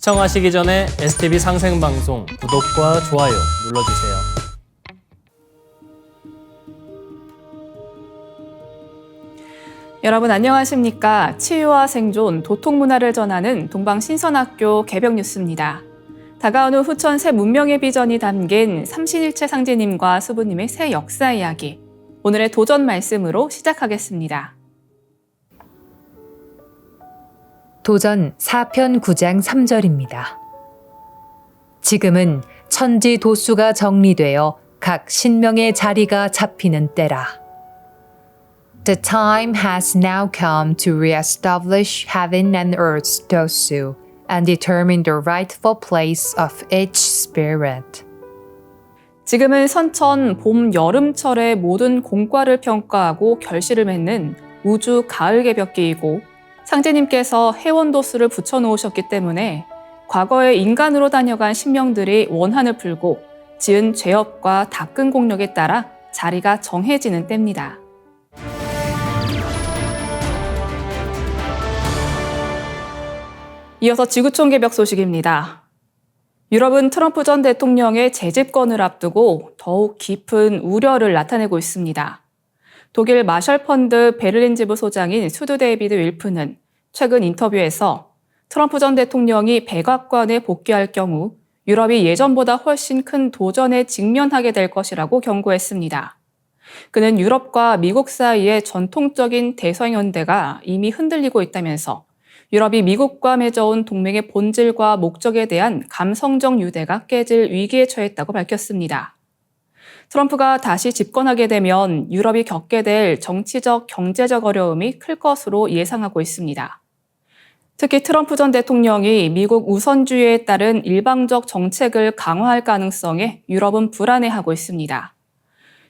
시청하시기 전에 STV 상생방송 구독과 좋아요 눌러주세요. 여러분 안녕하십니까? 치유와 생존, 도통문화를 전하는 동방신선학교 개벽뉴스입니다. 다가오는 후천 새 문명의 비전이 담긴 삼신일체 상제님과 수부님의 새 역사 이야기, 오늘의 도전 말씀으로 시작하겠습니다. 도전 4편 9장 3절입니다. 지금은 천지 도수가 정리되어 각 신명의 자리가 잡히는 때라. The time has now come to re-establish heaven and earth's dosu and determine the rightful place of each spirit. 지금은 선천, 봄, 여름철의 모든 공과를 평가하고 결실을 맺는 우주 가을 개벽기이고, 상제님께서 해원도수를 붙여놓으셨기 때문에 과거에 인간으로 다녀간 신명들이 원한을 풀고 지은 죄업과 닦은 공력에 따라 자리가 정해지는 때입니다. 이어서 지구촌 개벽 소식입니다. 유럽은 트럼프 전 대통령의 재집권을 앞두고 더욱 깊은 우려를 나타내고 있습니다. 독일 마셜 펀드 베를린 지부 소장인 수드 데이비드 윌프는 최근 인터뷰에서 트럼프 전 대통령이 백악관에 복귀할 경우 유럽이 예전보다 훨씬 큰 도전에 직면하게 될 것이라고 경고했습니다. 그는 유럽과 미국 사이의 전통적인 대서양연대가 이미 흔들리고 있다면서 유럽이 미국과 맺어온 동맹의 본질과 목적에 대한 감성적 유대가 깨질 위기에 처했다고 밝혔습니다. 트럼프가 다시 집권하게 되면 유럽이 겪게 될 정치적, 경제적 어려움이 클 것으로 예상하고 있습니다. 특히 트럼프 전 대통령이 미국 우선주의에 따른 일방적 정책을 강화할 가능성에 유럽은 불안해하고 있습니다.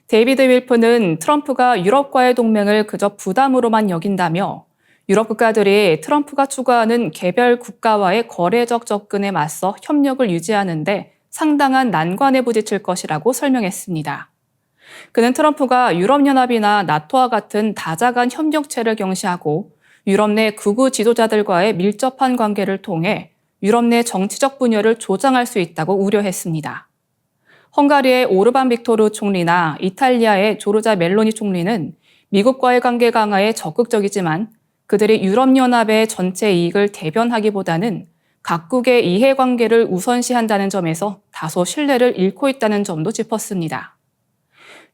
데이비드 윌프는 트럼프가 유럽과의 동맹을 그저 부담으로만 여긴다며 유럽 국가들이 트럼프가 추구하는 개별 국가와의 거래적 접근에 맞서 협력을 유지하는 데 상당한 난관에 부딪힐 것이라고 설명했습니다. 그는 트럼프가 유럽연합이나 나토와 같은 다자간 협력체를 경시하고 유럽 내 극우 지도자들과의 밀접한 관계를 통해 유럽 내 정치적 분열을 조장할 수 있다고 우려했습니다. 헝가리의 오르반 빅토르 총리나 이탈리아의 조르자 멜로니 총리는 미국과의 관계 강화에 적극적이지만 그들이 유럽연합의 전체 이익을 대변하기보다는 각국의 이해관계를 우선시한다는 점에서 다소 신뢰를 잃고 있다는 점도 짚었습니다.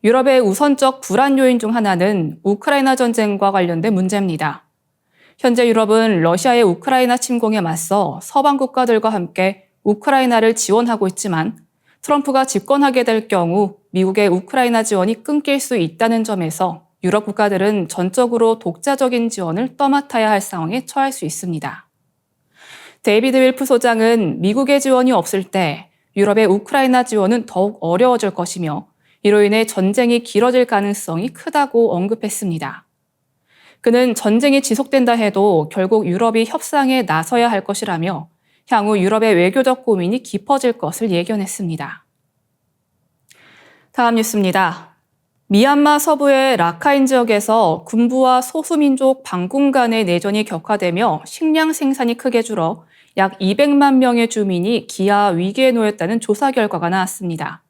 유럽의 우선적 불안 요인 중 하나는 우크라이나 전쟁과 관련된 문제입니다. 현재 유럽은 러시아의 우크라이나 침공에 맞서 서방 국가들과 함께 우크라이나를 지원하고 있지만 트럼프가 집권하게 될 경우 미국의 우크라이나 지원이 끊길 수 있다는 점에서 유럽 국가들은 전적으로 독자적인 지원을 떠맡아야 할 상황에 처할 수 있습니다. 데이비드 윌프 소장은 미국의 지원이 없을 때 유럽의 우크라이나 지원은 더욱 어려워질 것이며 이로 인해 전쟁이 길어질 가능성이 크다고 언급했습니다. 그는 전쟁이 지속된다 해도 결국 유럽이 협상에 나서야 할 것이라며 향후 유럽의 외교적 고민이 깊어질 것을 예견했습니다. 다음 뉴스입니다. 미얀마 서부의 라카인 지역에서 군부와 소수민족 반군 간의 내전이 격화되며 식량 생산이 크게 줄어 약 200만 명의 주민이 기아 위기에 놓였다는 조사 결과가 나왔습니다.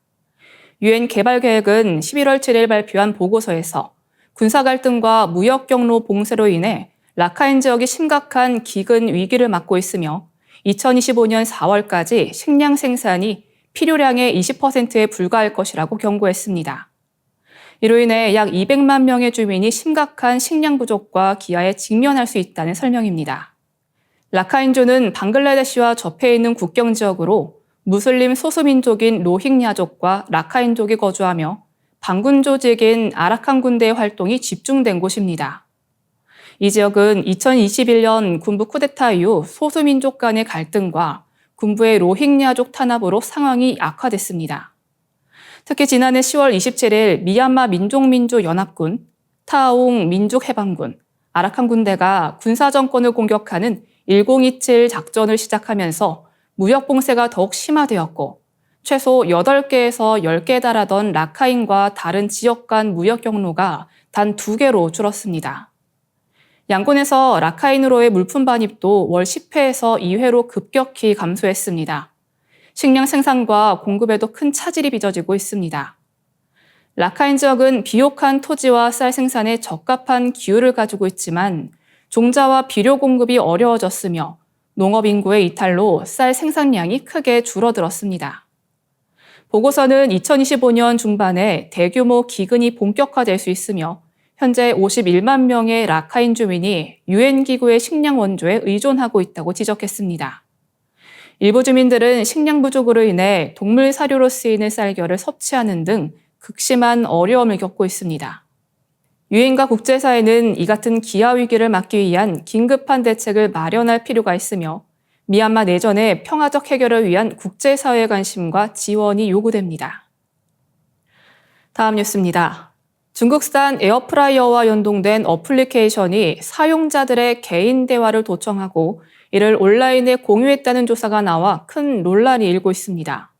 유엔 개발계획은 11월 7일 발표한 보고서에서 군사 갈등과 무역 경로 봉쇄로 인해 라카인 지역이 심각한 기근 위기를 맞고 있으며 2025년 4월까지 식량 생산이 필요량의 20%에 불과할 것이라고 경고했습니다. 이로 인해 약 200만 명의 주민이 심각한 식량 부족과 기아에 직면할 수 있다는 설명입니다. 라카인주는 방글라데시와 접해 있는 국경 지역으로 무슬림 소수민족인 로힝야족과 라카인족이 거주하며 반군 조직인 아라칸 군대의 활동이 집중된 곳입니다. 이 지역은 2021년 군부 쿠데타 이후 소수민족 간의 갈등과 군부의 로힝야족 탄압으로 상황이 악화됐습니다. 특히 지난해 10월 27일 미얀마 민족민주연합군, 타아옹 민족해방군, 아라칸 군대가 군사정권을 공격하는 1027 작전을 시작하면서 무역 봉쇄가 더욱 심화되었고 최소 8개에서 10개에 달하던 라카인과 다른 지역 간 무역 경로가 단 2개로 줄었습니다. 양곤에서 라카인으로의 물품 반입도 월 10회에서 2회로 급격히 감소했습니다. 식량 생산과 공급에도 큰 차질이 빚어지고 있습니다. 라카인 지역은 비옥한 토지와 쌀 생산에 적합한 기후를 가지고 있지만 종자와 비료 공급이 어려워졌으며 농업 인구의 이탈로 쌀 생산량이 크게 줄어들었습니다. 보고서는 2025년 중반에 대규모 기근이 본격화될 수 있으며 현재 51만 명의 라카인 주민이 유엔기구의 식량 원조에 의존하고 있다고 지적했습니다. 일부 주민들은 식량 부족으로 인해 동물 사료로 쓰이는 쌀겨를 섭취하는 등 극심한 어려움을 겪고 있습니다. 유엔과 국제사회는 이 같은 기아 위기를 막기 위한 긴급한 대책을 마련할 필요가 있으며 미얀마 내전의 평화적 해결을 위한 국제사회의 관심과 지원이 요구됩니다. 다음 뉴스입니다. 중국산 에어프라이어와 연동된 어플리케이션이 사용자들의 개인 대화를 도청하고 이를 온라인에 공유했다는 조사가 나와 큰 논란이 일고 있습니다.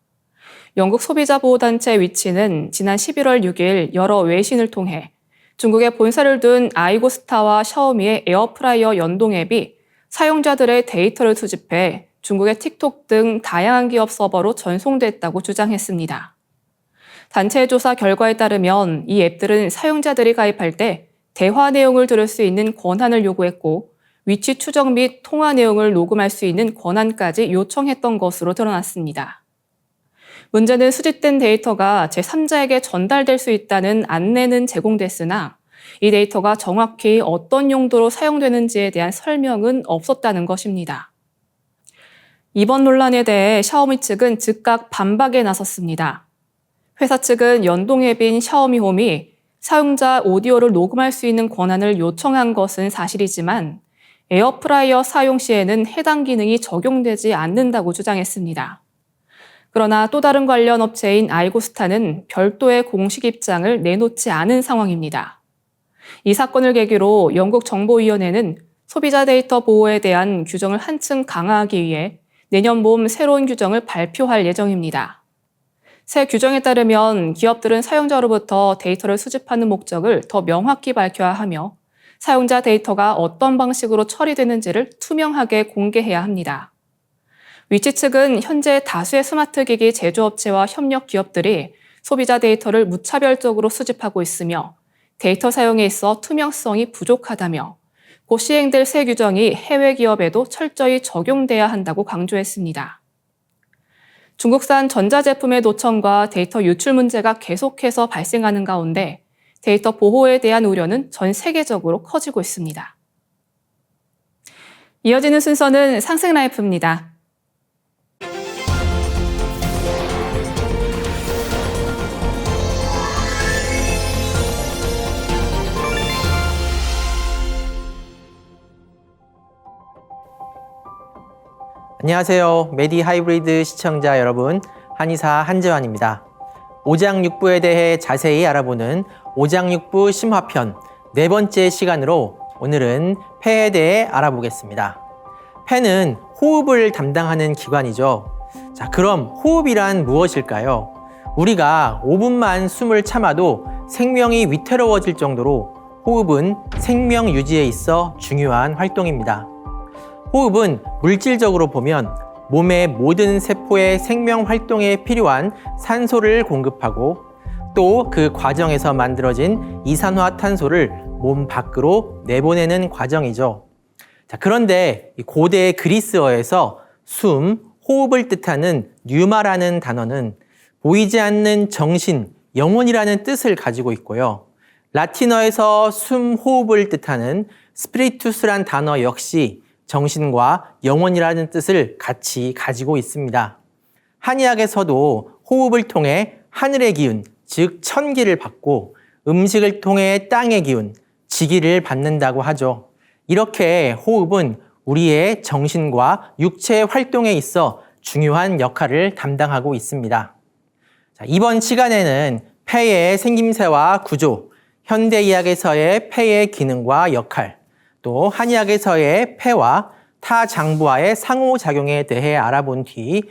영국 소비자 보호단체 위치는 지난 11월 6일 여러 외신을 통해 중국에 본사를 둔 아이고스타와 샤오미의 에어프라이어 연동 앱이 사용자들의 데이터를 수집해 중국의 틱톡 등 다양한 기업 서버로 전송됐다고 주장했습니다. 단체의 조사 결과에 따르면 이 앱들은 사용자들이 가입할 때 대화 내용을 들을 수 있는 권한을 요구했고 위치 추적 및 통화 내용을 녹음할 수 있는 권한까지 요청했던 것으로 드러났습니다. 문제는 수집된 데이터가 제3자에게 전달될 수 있다는 안내는 제공됐으나 이 데이터가 정확히 어떤 용도로 사용되는지에 대한 설명은 없었다는 것입니다. 이번 논란에 대해 샤오미 측은 즉각 반박에 나섰습니다. 회사 측은 연동 앱인 샤오미홈이 사용자 오디오를 녹음할 수 있는 권한을 요청한 것은 사실이지만 에어프라이어 사용 시에는 해당 기능이 적용되지 않는다고 주장했습니다. 그러나 또 다른 관련 업체인 아이고스타는 별도의 공식 입장을 내놓지 않은 상황입니다. 이 사건을 계기로 영국 정보위원회는 소비자 데이터 보호에 대한 규정을 한층 강화하기 위해 내년 봄 새로운 규정을 발표할 예정입니다. 새 규정에 따르면 기업들은 사용자로부터 데이터를 수집하는 목적을 더 명확히 밝혀야 하며 사용자 데이터가 어떤 방식으로 처리되는지를 투명하게 공개해야 합니다. 위치 측은 현재 다수의 스마트 기기 제조업체와 협력 기업들이 소비자 데이터를 무차별적으로 수집하고 있으며 데이터 사용에 있어 투명성이 부족하다며 곧 시행될 새 규정이 해외 기업에도 철저히 적용돼야 한다고 강조했습니다. 중국산 전자제품의 노천과 데이터 유출 문제가 계속해서 발생하는 가운데 데이터 보호에 대한 우려는 전 세계적으로 커지고 있습니다. 이어지는 순서는 상생라이프입니다. 안녕하세요. 메디 하이브리드 시청자 여러분, 한의사 한재환입니다. 오장육부에 대해 자세히 알아보는 오장육부 심화편 네 번째 시간으로 오늘은 폐에 대해 알아보겠습니다. 폐는 호흡을 담당하는 기관이죠. 자, 그럼 호흡이란 무엇일까요? 우리가 5분만 숨을 참아도 생명이 위태로워질 정도로 호흡은 생명 유지에 있어 중요한 활동입니다. 호흡은 물질적으로 보면 몸의 모든 세포의 생명 활동에 필요한 산소를 공급하고 또 그 과정에서 만들어진 이산화탄소를 몸 밖으로 내보내는 과정이죠. 자, 그런데 고대 그리스어에서 숨, 호흡을 뜻하는 뉴마라는 단어는 보이지 않는 정신, 영혼이라는 뜻을 가지고 있고요. 라틴어에서 숨, 호흡을 뜻하는 스피리투스란 단어 역시 정신과 영혼이라는 뜻을 같이 가지고 있습니다. 한의학에서도 호흡을 통해 하늘의 기운, 즉 천기를 받고 음식을 통해 땅의 기운, 지기를 받는다고 하죠. 이렇게 호흡은 우리의 정신과 육체 활동에 있어 중요한 역할을 담당하고 있습니다. 자, 이번 시간에는 폐의 생김새와 구조, 현대의학에서의 폐의 기능과 역할, 또 한의학에서의 폐와 타 장부와의 상호작용에 대해 알아본 뒤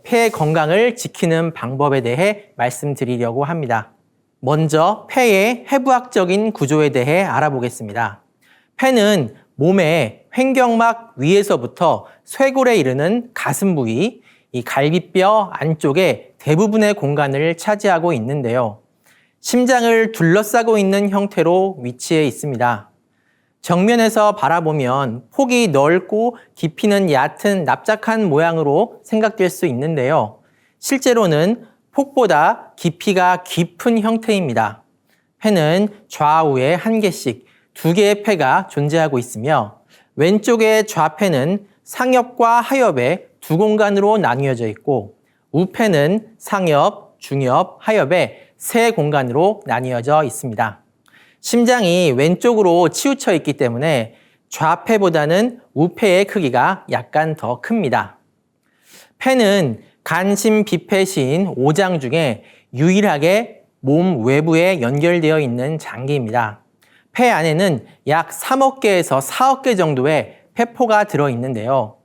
폐의 건강을 지키는 방법에 대해 말씀드리려고 합니다. 먼저 폐의 해부학적인 구조에 대해 알아보겠습니다. 폐는 몸의 횡격막 위에서부터 쇄골에 이르는 가슴 부위, 이 갈비뼈 안쪽에 대부분의 공간을 차지하고 있는데요. 심장을 둘러싸고 있는 형태로 위치해 있습니다. 정면에서 바라보면 폭이 넓고 깊이는 얕은 납작한 모양으로 생각될 수 있는데요. 실제로는 폭보다 깊이가 깊은 형태입니다. 폐는 좌우에 한 개씩 2개의 폐가 존재하고 있으며 왼쪽의 좌폐는 상엽과 하엽의 두 공간으로 나뉘어져 있고 우폐는 상엽, 중엽, 하엽의 세 공간으로 나뉘어져 있습니다. 심장이 왼쪽으로 치우쳐 있기 때문에 좌폐보다는 우폐의 크기가 약간 더 큽니다. 폐는 간심비폐시인 5장 중에 유일하게 몸 외부에 연결되어 있는 장기입니다. 폐 안에는 약 3억 개에서 4억 개 정도의 폐포가 들어있는데요.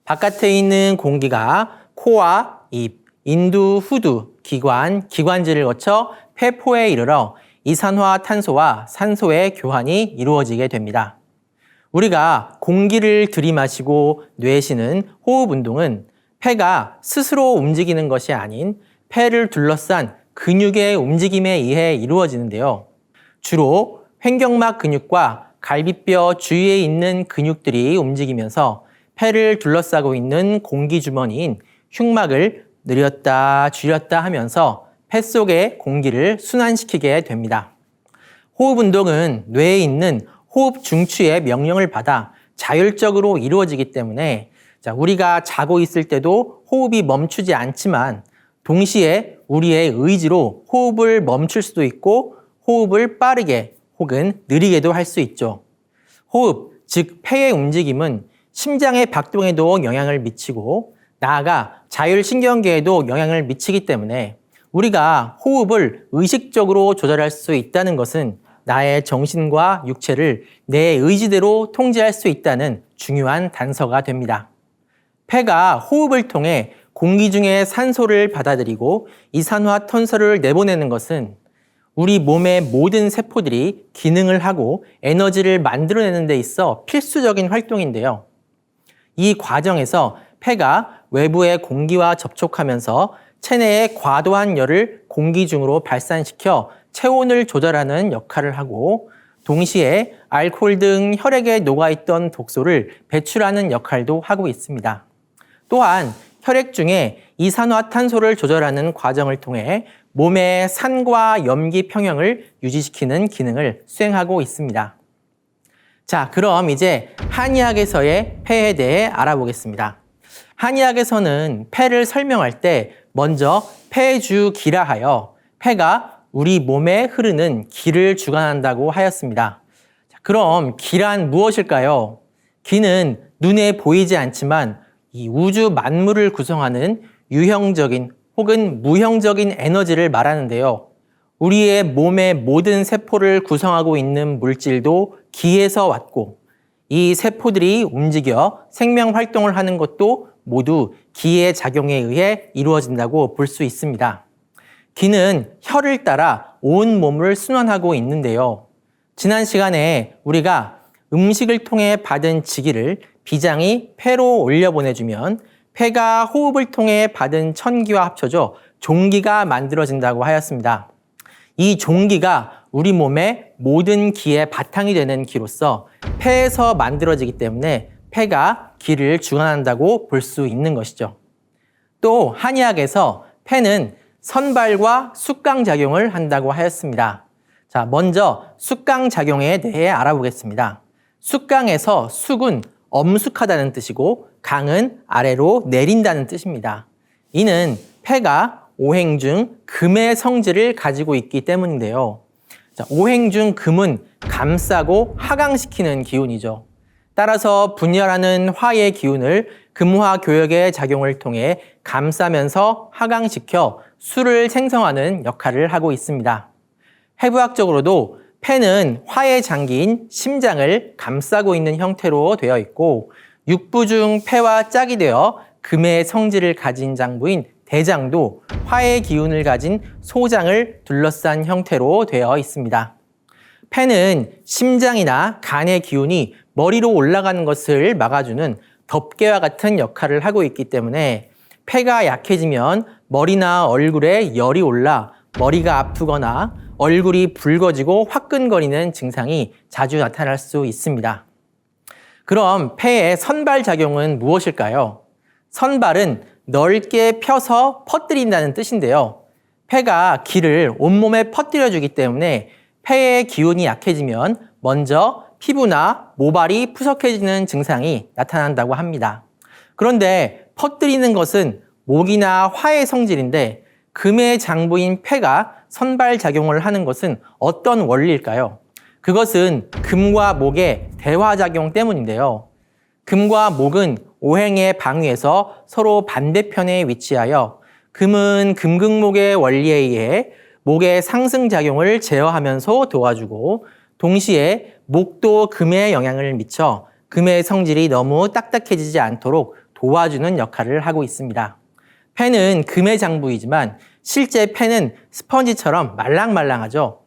바깥에 있는 공기가 코와 입, 인두, 후두, 기관, 기관지를 거쳐 폐포에 이르러 이산화탄소와 산소의 교환이 이루어지게 됩니다. 우리가 공기를 들이마시고 내쉬는 호흡 운동은 폐가 스스로 움직이는 것이 아닌 폐를 둘러싼 근육의 움직임에 의해 이루어지는데요. 주로 횡격막 근육과 갈비뼈 주위에 있는 근육들이 움직이면서 폐를 둘러싸고 있는 공기주머니인 흉막을 늘렸다 줄였다 하면서 폐 속의 공기를 순환시키게 됩니다. 호흡 운동은 뇌에 있는 호흡 중추의 명령을 받아 자율적으로 이루어지기 때문에 우리가 자고 있을 때도 호흡이 멈추지 않지만 동시에 우리의 의지로 호흡을 멈출 수도 있고 호흡을 빠르게 혹은 느리게도 할 수 있죠. 호흡, 즉 폐의 움직임은 심장의 박동에도 영향을 미치고 나아가 자율신경계에도 영향을 미치기 때문에 우리가 호흡을 의식적으로 조절할 수 있다는 것은 나의 정신과 육체를 내 의지대로 통제할 수 있다는 중요한 단서가 됩니다. 폐가 호흡을 통해 공기 중에 산소를 받아들이고 이산화탄소를 내보내는 것은 우리 몸의 모든 세포들이 기능을 하고 에너지를 만들어내는 데 있어 필수적인 활동인데요. 이 과정에서 폐가 외부의 공기와 접촉하면서 체내의 과도한 열을 공기 중으로 발산시켜 체온을 조절하는 역할을 하고 동시에 알코올 등 혈액에 녹아있던 독소를 배출하는 역할도 하고 있습니다. 또한 혈액 중에 이산화탄소를 조절하는 과정을 통해 몸의 산과 염기 평형을 유지시키는 기능을 수행하고 있습니다. 자, 그럼 이제 한의학에서의 폐에 대해 알아보겠습니다. 한의학에서는 폐를 설명할 때 먼저 폐주기라 하여 폐가 우리 몸에 흐르는 기를 주관한다고 하였습니다. 자, 그럼 기란 무엇일까요? 기는 눈에 보이지 않지만 이 우주 만물을 구성하는 유형적인 혹은 무형적인 에너지를 말하는데요. 우리의 몸의 모든 세포를 구성하고 있는 물질도 기에서 왔고 이 세포들이 움직여 생명 활동을 하는 것도 모두 기의 작용에 의해 이루어진다고 볼 수 있습니다. 기는 혈을 따라 온 몸을 순환하고 있는데요. 지난 시간에 우리가 음식을 통해 받은 지기를 비장이 폐로 올려보내주면 폐가 호흡을 통해 받은 천기와 합쳐져 종기가 만들어진다고 하였습니다. 이 종기가 우리 몸의 모든 기의 바탕이 되는 기로서 폐에서 만들어지기 때문에 폐가 기를 주관한다고 볼 수 있는 것이죠. 또 한의학에서 폐는 선발과 숙강작용을 한다고 하였습니다. 자, 먼저 숙강작용에 대해 알아보겠습니다. 숙강에서 숙은 엄숙하다는 뜻이고 강은 아래로 내린다는 뜻입니다. 이는 폐가 오행 중 금의 성질을 가지고 있기 때문인데요. 자, 오행 중 금은 감싸고 하강시키는 기운이죠. 따라서 분열하는 화의 기운을 금화 교역의 작용을 통해 감싸면서 하강시켜 수를 생성하는 역할을 하고 있습니다. 해부학적으로도 폐는 화의 장기인 심장을 감싸고 있는 형태로 되어 있고 육부 중 폐와 짝이 되어 금의 성질을 가진 장부인 대장도 화의 기운을 가진 소장을 둘러싼 형태로 되어 있습니다. 폐는 심장이나 간의 기운이 머리로 올라가는 것을 막아주는 덮개와 같은 역할을 하고 있기 때문에 폐가 약해지면 머리나 얼굴에 열이 올라 머리가 아프거나 얼굴이 붉어지고 화끈거리는 증상이 자주 나타날 수 있습니다. 그럼 폐의 선발작용은 무엇일까요? 선발은 넓게 펴서 퍼뜨린다는 뜻인데요. 폐가 기를 온몸에 퍼뜨려주기 때문에 폐의 기운이 약해지면 먼저 피부나 모발이 푸석해지는 증상이 나타난다고 합니다. 그런데 퍼뜨리는 것은 목이나 화의 성질인데 금의 장부인 폐가 선발작용을 하는 것은 어떤 원리일까요? 그것은 금과 목의 대화작용 때문인데요. 금과 목은 오행의 방위에서 서로 반대편에 위치하여 금은 금극목의 원리에 의해 목의 상승작용을 제어하면서 도와주고 동시에 목도 금에 영향을 미쳐 금의 성질이 너무 딱딱해지지 않도록 도와주는 역할을 하고 있습니다. 폐는 금의 장부이지만 실제 폐는 스펀지처럼 말랑말랑하죠.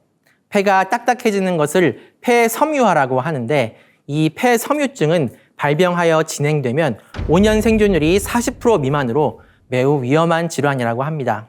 폐가 딱딱해지는 것을 폐섬유화라고 하는데 이 폐섬유증은 발병하여 진행되면 5년 생존율이 40% 미만으로 매우 위험한 질환이라고 합니다.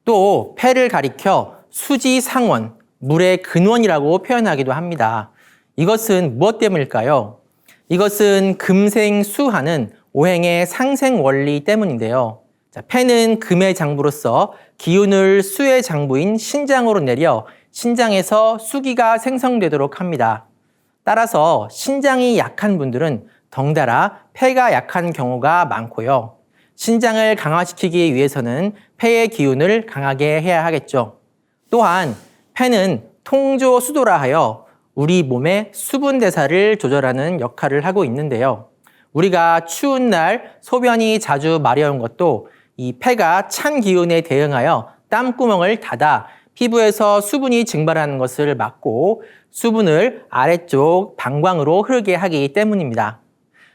또 폐를 가리켜 수지상원, 물의 근원이라고 표현하기도 합니다. 이것은 무엇 때문일까요? 이것은 금생수하는 오행의 상생 원리 때문인데요. 폐는 금의 장부로서 기운을 수의 장부인 신장으로 내려 신장에서 수기가 생성되도록 합니다. 따라서 신장이 약한 분들은 덩달아 폐가 약한 경우가 많고요. 신장을 강화시키기 위해서는 폐의 기운을 강하게 해야 하겠죠. 또한 폐는 통조수도라 하여 우리 몸의 수분 대사를 조절하는 역할을 하고 있는데요. 우리가 추운 날 소변이 자주 마려운 것도 이 폐가 찬 기운에 대응하여 땀구멍을 닫아 피부에서 수분이 증발하는 것을 막고 수분을 아래쪽 방광으로 흐르게 하기 때문입니다.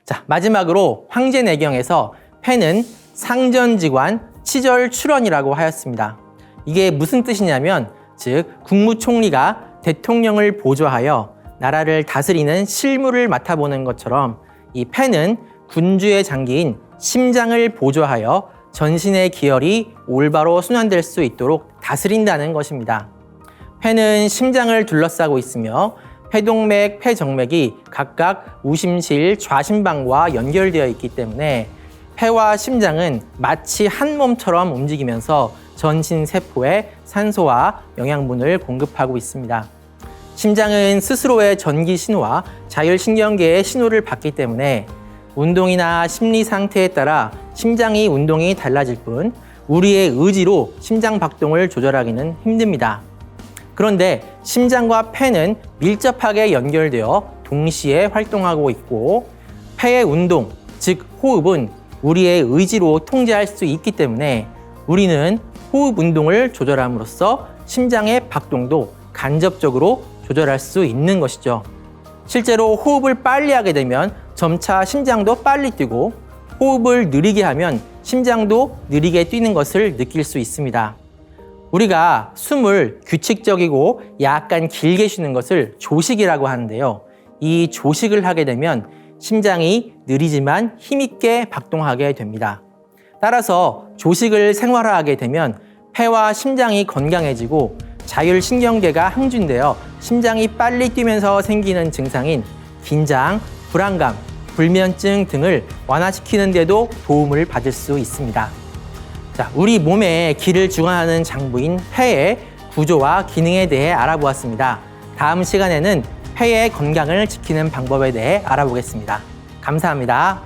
자, 마지막으로 황제내경에서 폐는 상전지관 치절출원이라고 하였습니다. 이게 무슨 뜻이냐면 즉 국무총리가 대통령을 보좌하여 나라를 다스리는 실무를 맡아보는 것처럼 이 폐는 군주의 장기인 심장을 보좌하여 전신의 기혈이 올바로 순환될 수 있도록 다스린다는 것입니다. 폐는 심장을 둘러싸고 있으며 폐동맥, 폐정맥이 각각 우심실, 좌심방과 연결되어 있기 때문에 폐와 심장은 마치 한 몸처럼 움직이면서 전신 세포에 산소와 영양분을 공급하고 있습니다. 심장은 스스로의 전기 신호와 자율신경계의 신호를 받기 때문에 운동이나 심리 상태에 따라 심장이 운동이 달라질 뿐 우리의 의지로 심장 박동을 조절하기는 힘듭니다. 그런데 심장과 폐는 밀접하게 연결되어 동시에 활동하고 있고 폐의 운동, 즉 호흡은 우리의 의지로 통제할 수 있기 때문에 우리는 호흡 운동을 조절함으로써 심장의 박동도 간접적으로 조절할 수 있는 것이죠. 실제로 호흡을 빨리 하게 되면 점차 심장도 빨리 뛰고 호흡을 느리게 하면 심장도 느리게 뛰는 것을 느낄 수 있습니다. 우리가 숨을 규칙적이고 약간 길게 쉬는 것을 조식이라고 하는데요. 이 조식을 하게 되면 심장이 느리지만 힘있게 박동하게 됩니다. 따라서 조식을 생활화하게 되면 폐와 심장이 건강해지고 자율신경계가 항준되어 심장이 빨리 뛰면서 생기는 증상인 긴장, 불안감, 불면증 등을 완화시키는 데도 도움을 받을 수 있습니다. 자, 우리 몸의 기를 주관하는 장부인 폐의 구조와 기능에 대해 알아보았습니다. 다음 시간에는 폐의 건강을 지키는 방법에 대해 알아보겠습니다. 감사합니다.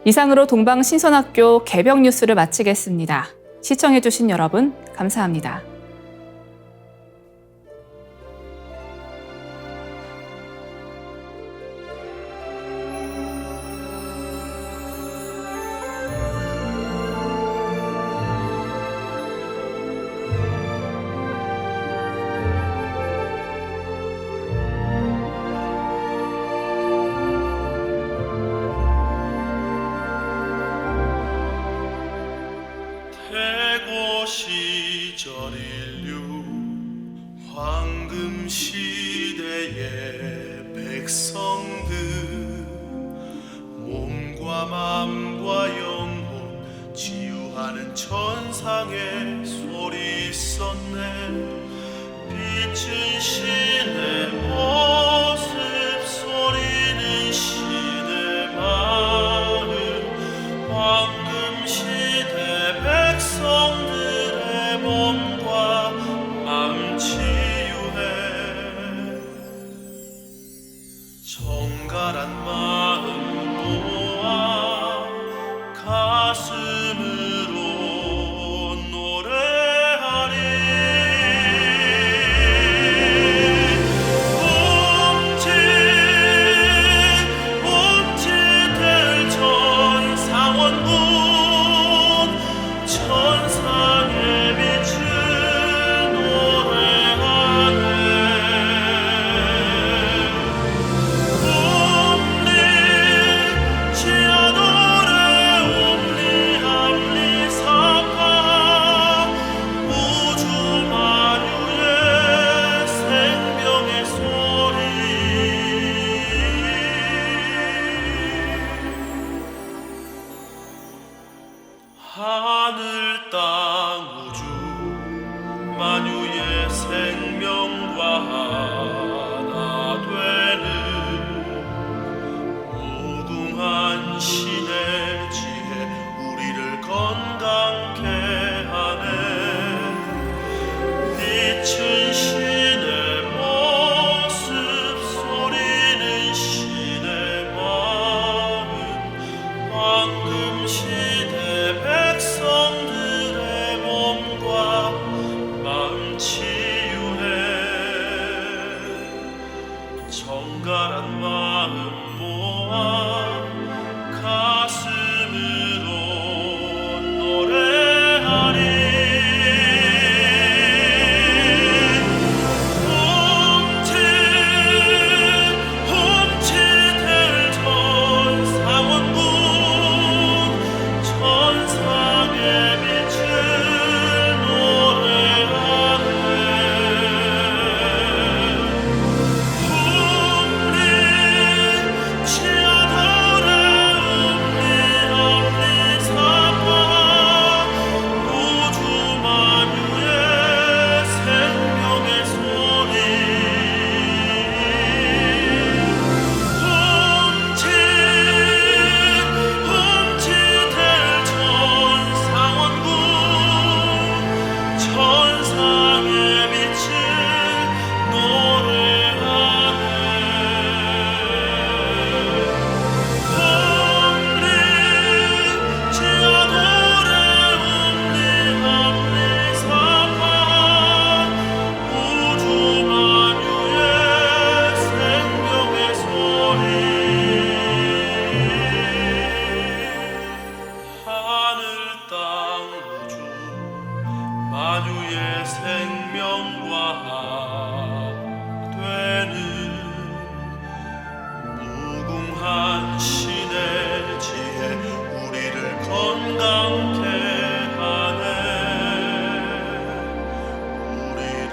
이상으로 동방신선학교 개병 뉴스를 마치겠습니다. 시청해주신 여러분 감사합니다. 태고 시절 인류 황금 시대에 마음과 영혼 치유하는 천상의 소리 있었네. 빛은 신의 모습, 소리는 신의 마음, 황금 시대 백성들의 몸과 마음 치유해. 정갈한 마음 모아 가슴으로 노래하리. 움찔움찔 될 천상원군, 천상의 빛을 노래하네. 지하노래 옴니 암리 사파, 우주 만유의 생명의 소리. 하늘 땅 우주 만유의 생명과 하나 되는 무궁한 신의 지혜 우리를 건강케 하네. 빛은 신의 모습, 소리는 신의 마음, 황금 시대 백성들의 몸과 마음 치유해. 정갈한 마음 모아 가슴으로 노래하리. 움찔움찔 될 천상원군, 천상의 빛을 노래하네. 지하노래 옴니 암리 사파, 우주 만유의 생명의 소리. 움찔움찔 될 천상원군, 천상의 빛을 노래하네. 지하노래 옴니 암리 사파, 우주 만유의 생명의 소리. 하늘 땅 우주 만유의 생명과 되는 무궁한 신의 지혜 우리를 건강케 하네. 우리를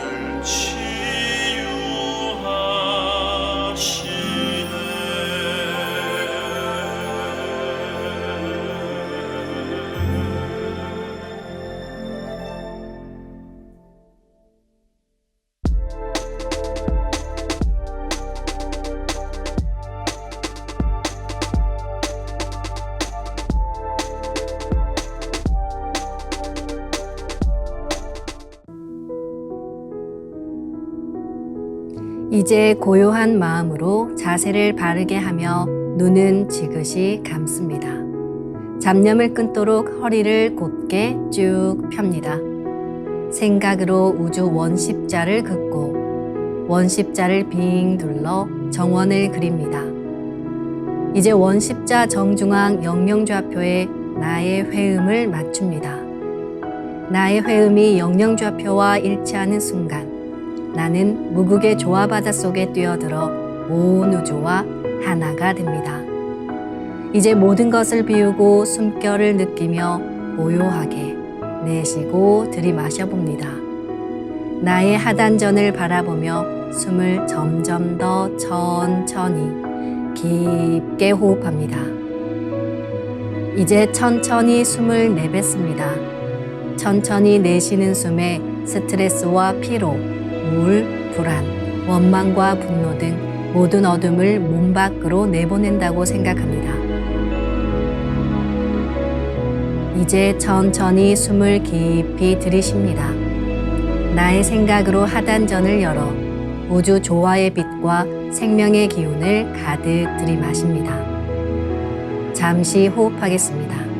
이제 고요한 마음으로 자세를 바르게 하며 눈은 지그시 감습니다. 잡념을 끊도록 허리를 곧게 쭉 펴니다. 생각으로 우주 원십자를 긋고 원십자를 빙 둘러 정원을 그립니다. 이제 원십자 정중앙 영영좌표에 나의 회음을 맞춥니다. 나의 회음이 영영좌표와 일치하는 순간 나는 무국의 조화바다 속에 뛰어들어 온 우주와 하나가 됩니다. 이제 모든 것을 비우고 숨결을 느끼며 고요하게 내쉬고 들이마셔 봅니다. 나의 하단전을 바라보며 숨을 점점 더 천천히 깊게 호흡합니다. 이제 천천히 숨을 내뱉습니다. 천천히 내쉬는 숨에 스트레스와 피로, 우울, 불안, 원망과 분노 등 모든 어둠을 몸 밖으로 내보낸다고 생각합니다. 이제 천천히 숨을 깊이 들이쉽니다. 나의 생각으로 하단전을 열어 우주 조화의 빛과 생명의 기운을 가득 들이마십니다. 잠시 호흡하겠습니다.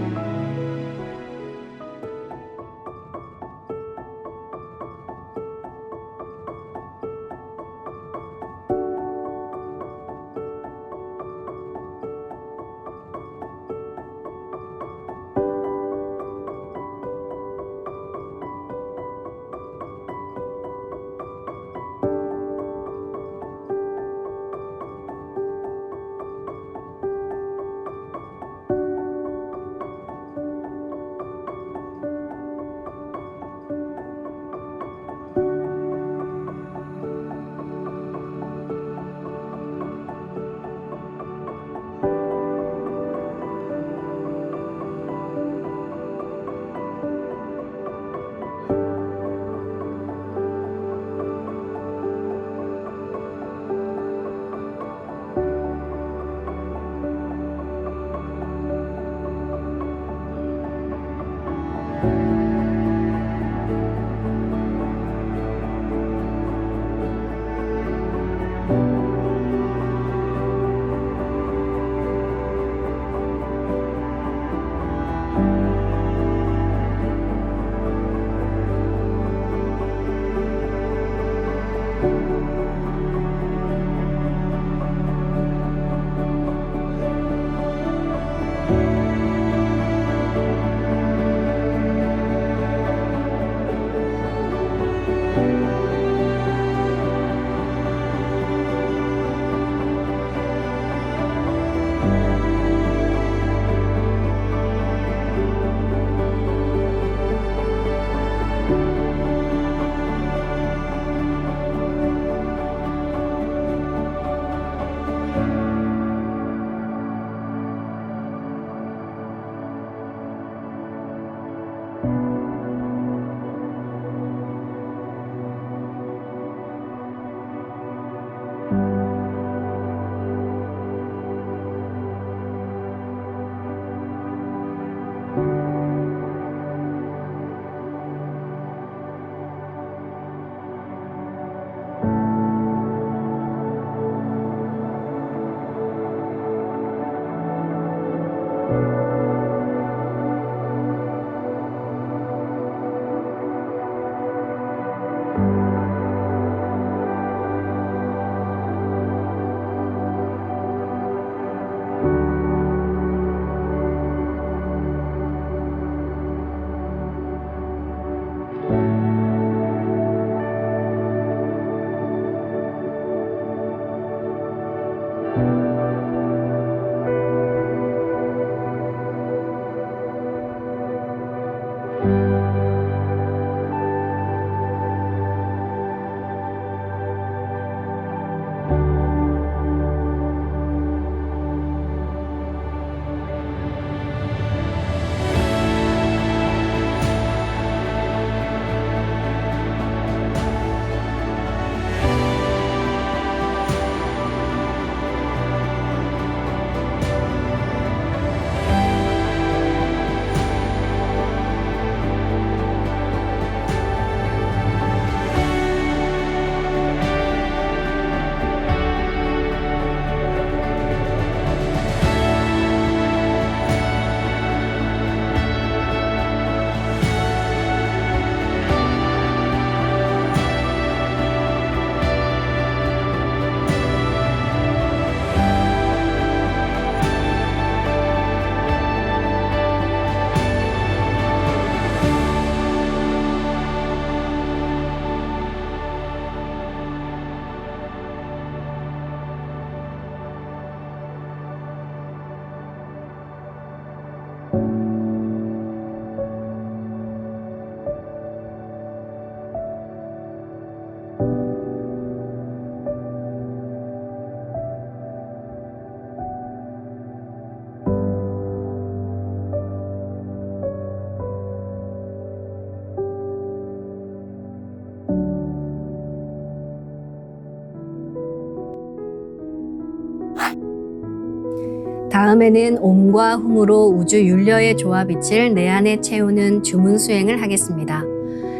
다음에는 옴과 훔으로 우주 윤려의 조화빛을 내 안에 채우는 주문 수행을 하겠습니다.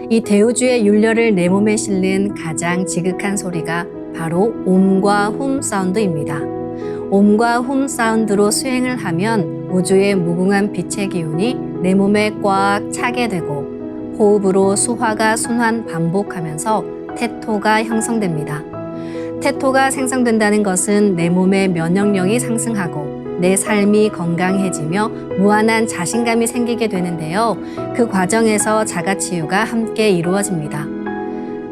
이 대우주의 윤려를 내 몸에 실는 가장 지극한 소리가 바로 옴과 훔 사운드입니다. 옴과 훔 사운드로 수행을 하면 우주의 무궁한 빛의 기운이 내 몸에 꽉 차게 되고 호흡으로 수화가 순환 반복하면서 태토가 형성됩니다. 태토가 생성된다는 것은 내 몸의 면역력이 상승하고 내 삶이 건강해지며 무한한 자신감이 생기게 되는데요. 그 과정에서 자가치유가 함께 이루어집니다.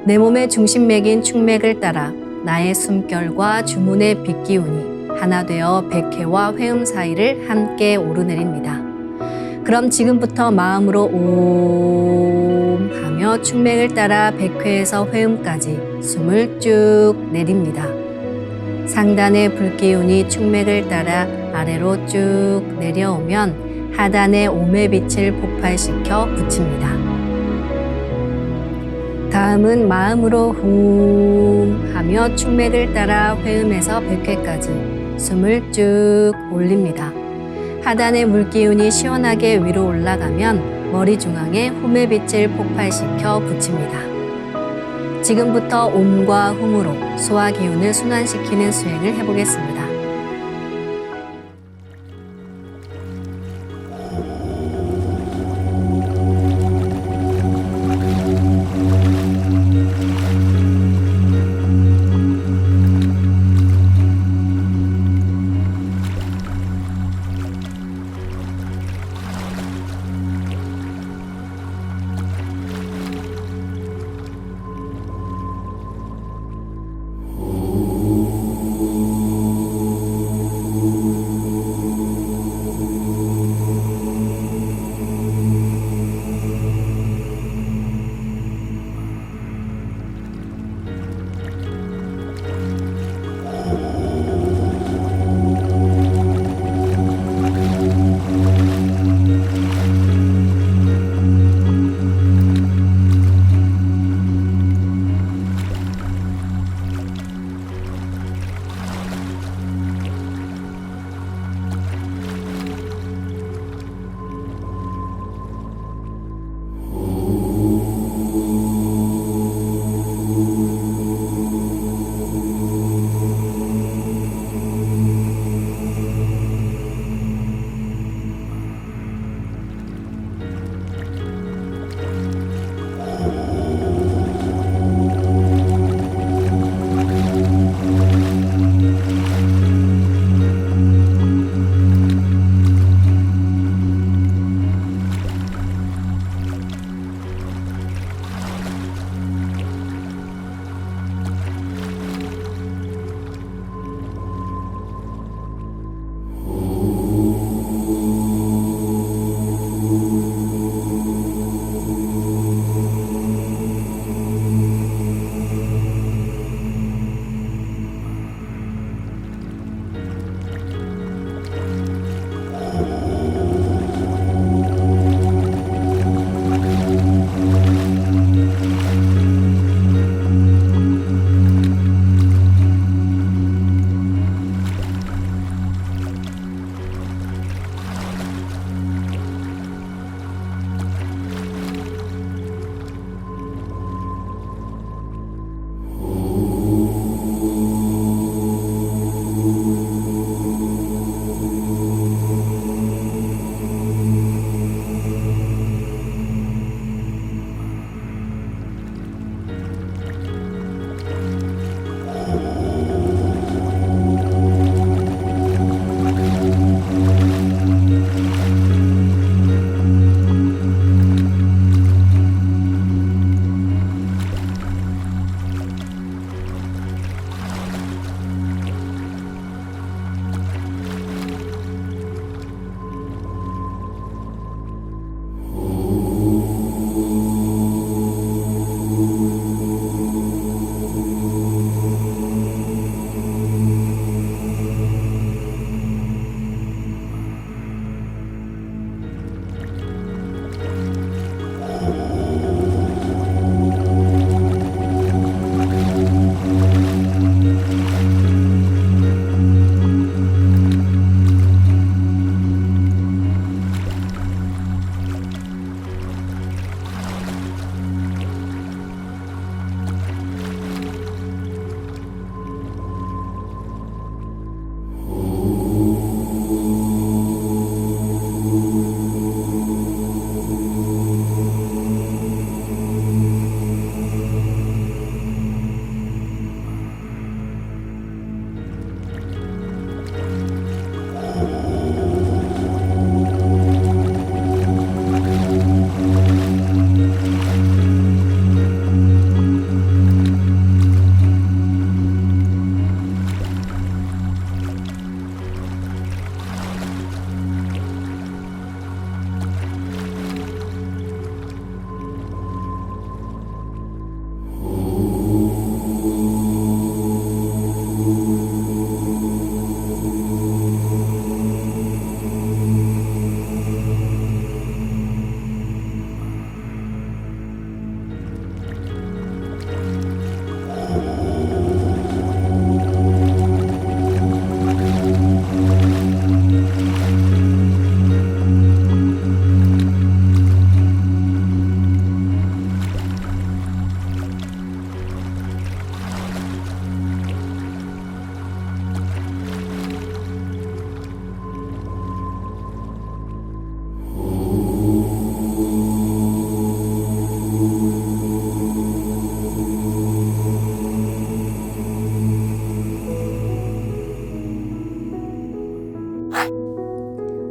내 몸의 중심맥인 축맥을 따라 나의 숨결과 주문의 빛기운이 하나 되어 백회와 회음 사이를 함께 오르내립니다. 그럼 지금부터 마음으로 옴 하며 축맥을 따라 백회에서 회음까지 숨을 쭉 내립니다. 상단의 불기운이 축맥을 따라 아래로 쭉 내려오면 하단의 옴의 빛을 폭발시켜 붙입니다. 다음은 마음으로 훔 하며 축맥을 따라 회음에서 백회까지 숨을 쭉 올립니다. 하단의 물기운이 시원하게 위로 올라가면 머리 중앙에 홈의 빛을 폭발시켜 붙입니다. 지금부터 옴과 훔으로 소화 기운을 순환시키는 수행을 해보겠습니다.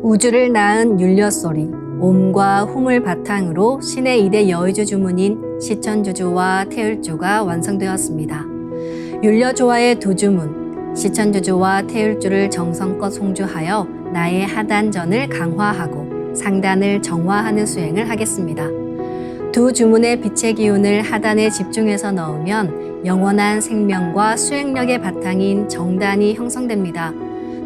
우주를 낳은 율려소리, 옴과 hum을 바탕으로 신의 2대 여의주 주문인 시천주주와 태율주가 완성되었습니다. 율려조화의 두 주문, 시천주주와 태율주를 정성껏 송주하여 나의 하단전을 강화하고 상단을 정화하는 수행을 하겠습니다. 두 주문의 빛의 기운을 하단에 집중해서 넣으면 영원한 생명과 수행력의 바탕인 정단이 형성됩니다.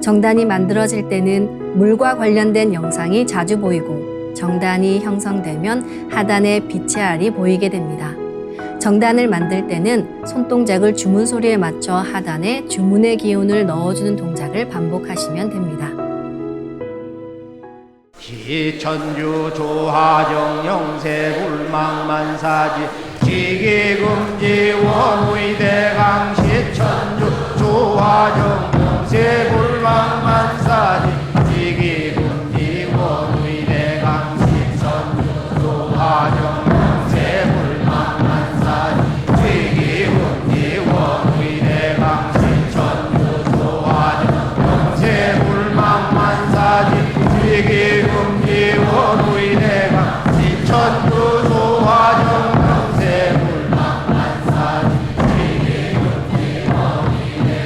정단이 만들어질 때는 물과 관련된 영상이 자주 보이고 정단이 형성되면 하단에 빛의 알이 보이게 됩니다. 정단을 만들 때는 손동작을 주문 소리에 맞춰 하단에 주문의 기운을 넣어주는 동작을 반복하시면 됩니다. 시천주 조하정 영세 불망만사지 지기금지 원의대강 시천주 조하정 영세 불망만사지 지기금지 원의대강 시천주 조하정 영세 불망만사지 지기금지 원의대강 시천주 조하정 영세 불망만사지 지기금지 원의대강 시천주 조하정 영세 불망만사지 지기금지 원의대강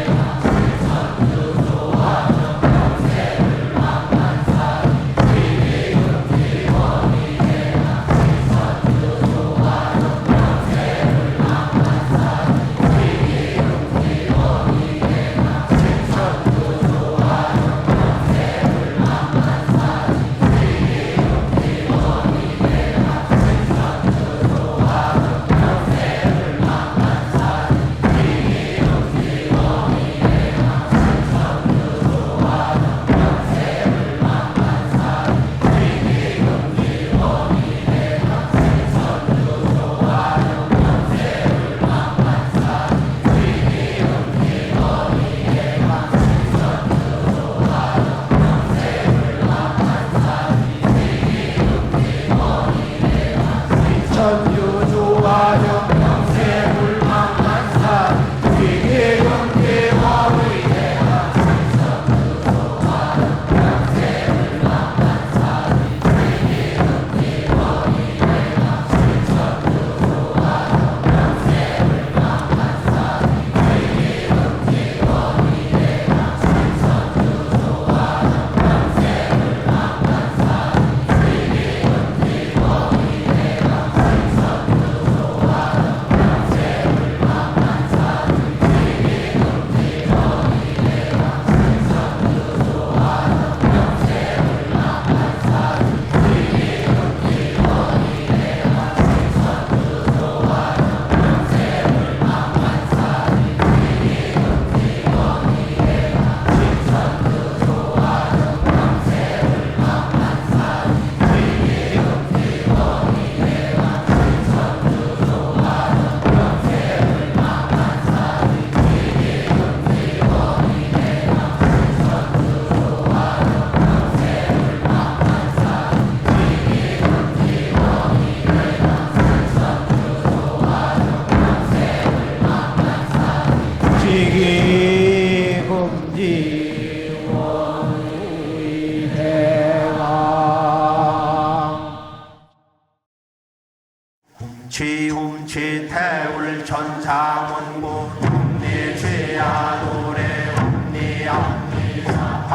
시천주 조하정 영세 불망만사지 지기금지 원의대강 시천주 조하정 영세 불망만사지 지기금지 원의대강 시천주 조하정 영세 천주 조화정 영세 불망만사 지기금지 원의대강 시천주 조화정 영세 불망만사 지기금지 원의대강 시천주 조화정 영세 불망만사 지기금지 원의대강 시천주 조화정 영세 불망만사 지기금지 원의대강 지기금지 원의대강 지움치 태울 천상원고 ум니치야 노래 ум니암니사파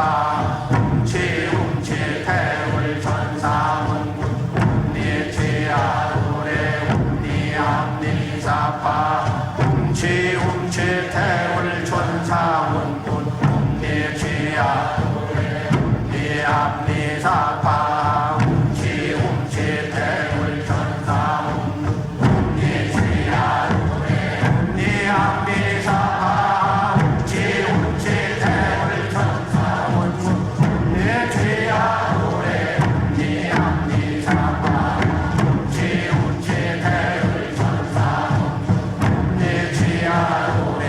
지움치 태울 천상원고 ум니치야 노래 ум니암니사파 지움치 태울 천상원고 ум니치야 노래 ум니암니사파 지움치 태울 천상원고 ум니치야 노래 ум니암니사파 지움치 태울 천상원고 ум니치야 노래 ум니암니사파 지움치 태울 천상원고 ум니치야 노래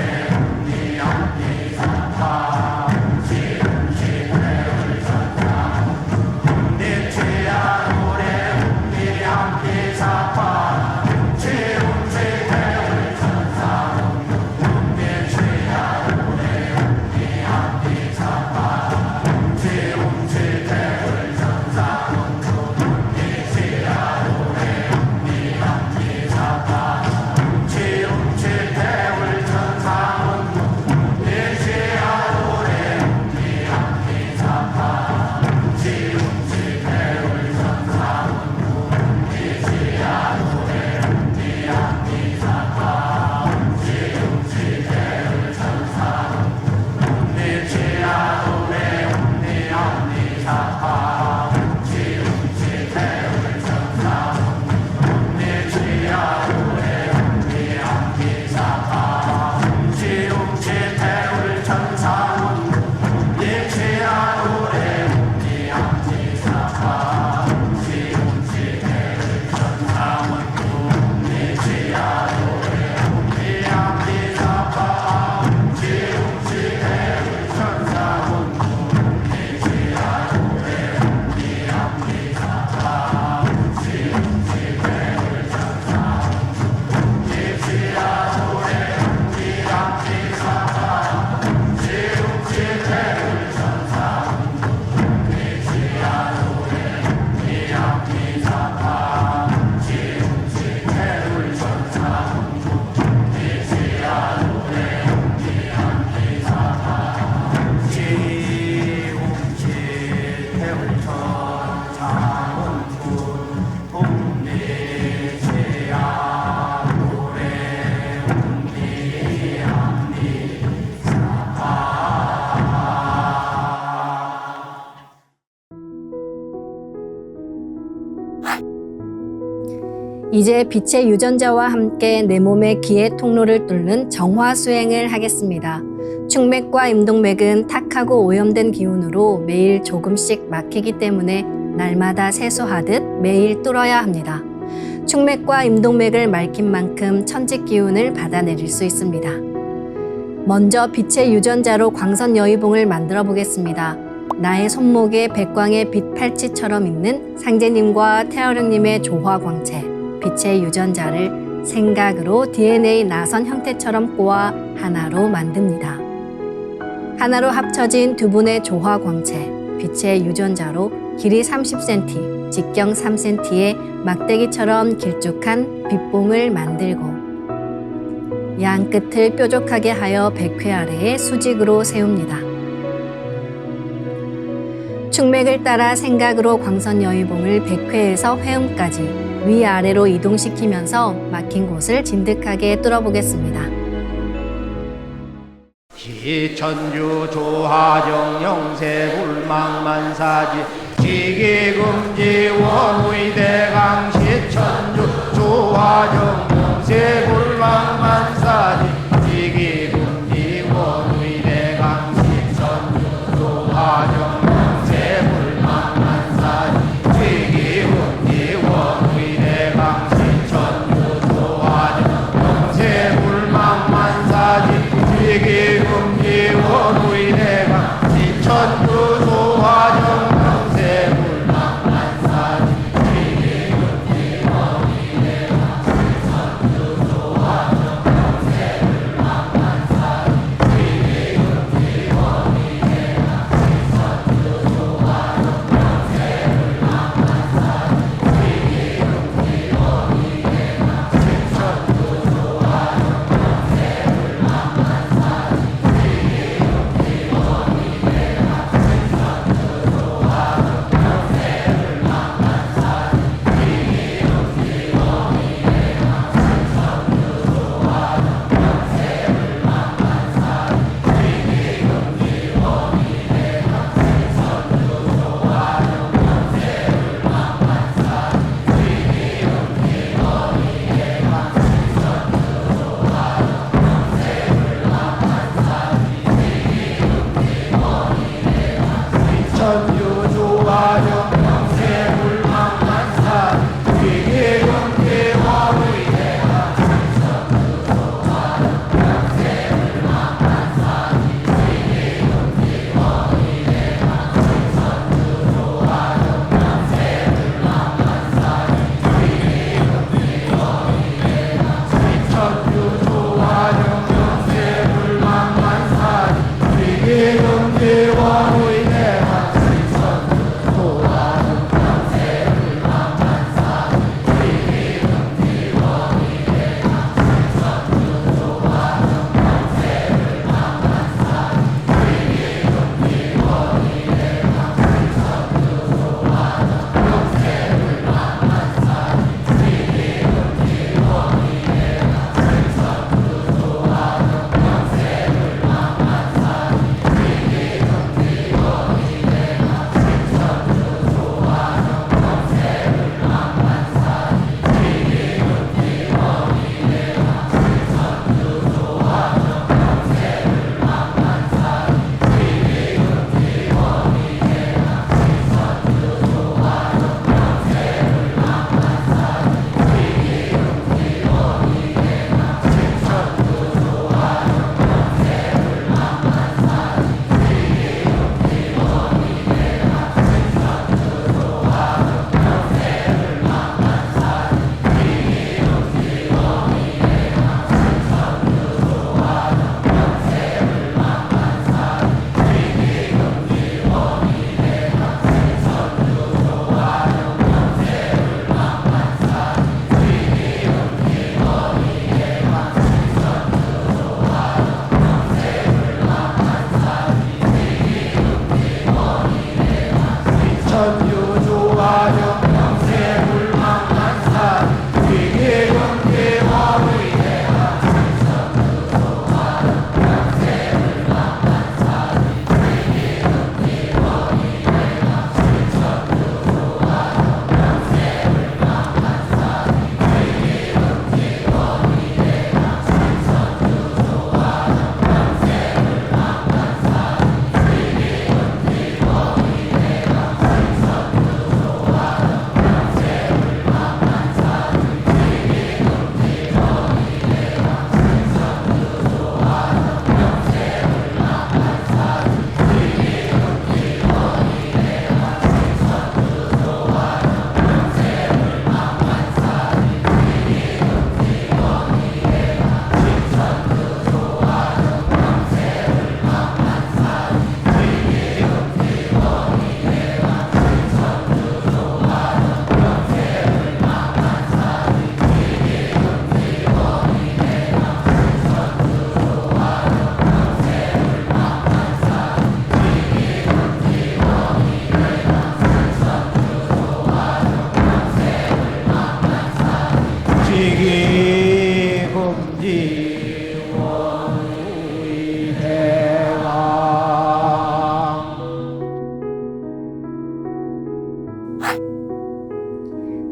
ум니암니사파 지움치 태울 천상원고 ум니치야 이제 빛의 유전자와 함께 내 몸의 기의 통로를 뚫는 정화 수행을 하겠습니다. 충맥과 임동맥은 탁하고 오염된 기운으로 매일 조금씩 막히기 때문에 날마다 세수하듯 매일 뚫어야 합니다. 충맥과 임동맥을 맑힌 만큼 천직 기운을 받아내릴 수 있습니다. 먼저 빛의 유전자로 광선 여의봉을 만들어 보겠습니다. 나의 손목에 백광의 빛 팔찌처럼 있는 상제님과 태어령님의 조화광채, 빛의 유전자를 생각으로 DNA 나선 형태처럼 꼬아 하나로 만듭니다. 하나로 합쳐진 두 분의 조화광채, 빛의 유전자로 길이 30cm, 직경 3cm의 막대기처럼 길쭉한 빛봉을 만들고 양 끝을 뾰족하게 하여 백회 아래에 수직으로 세웁니다. 충맥을 따라 생각으로 광선 여의봉을 백회에서 회음까지 위아래로 이동시키면서 막힌 곳을 진득하게 뚫어보겠습니다. 기천주 조하정 영세 불망만사지 지기금지 원의대강 시천주 조하정 영세 불망만사지 지기금지 원의대강 시천주 조하정 영세 불망만사지 지기금지 원의대강 시천주 조하정 영세 불망만사지 지기금지 원의대강 시천주 조하정 영세 불망만사지 지기금지 원의대강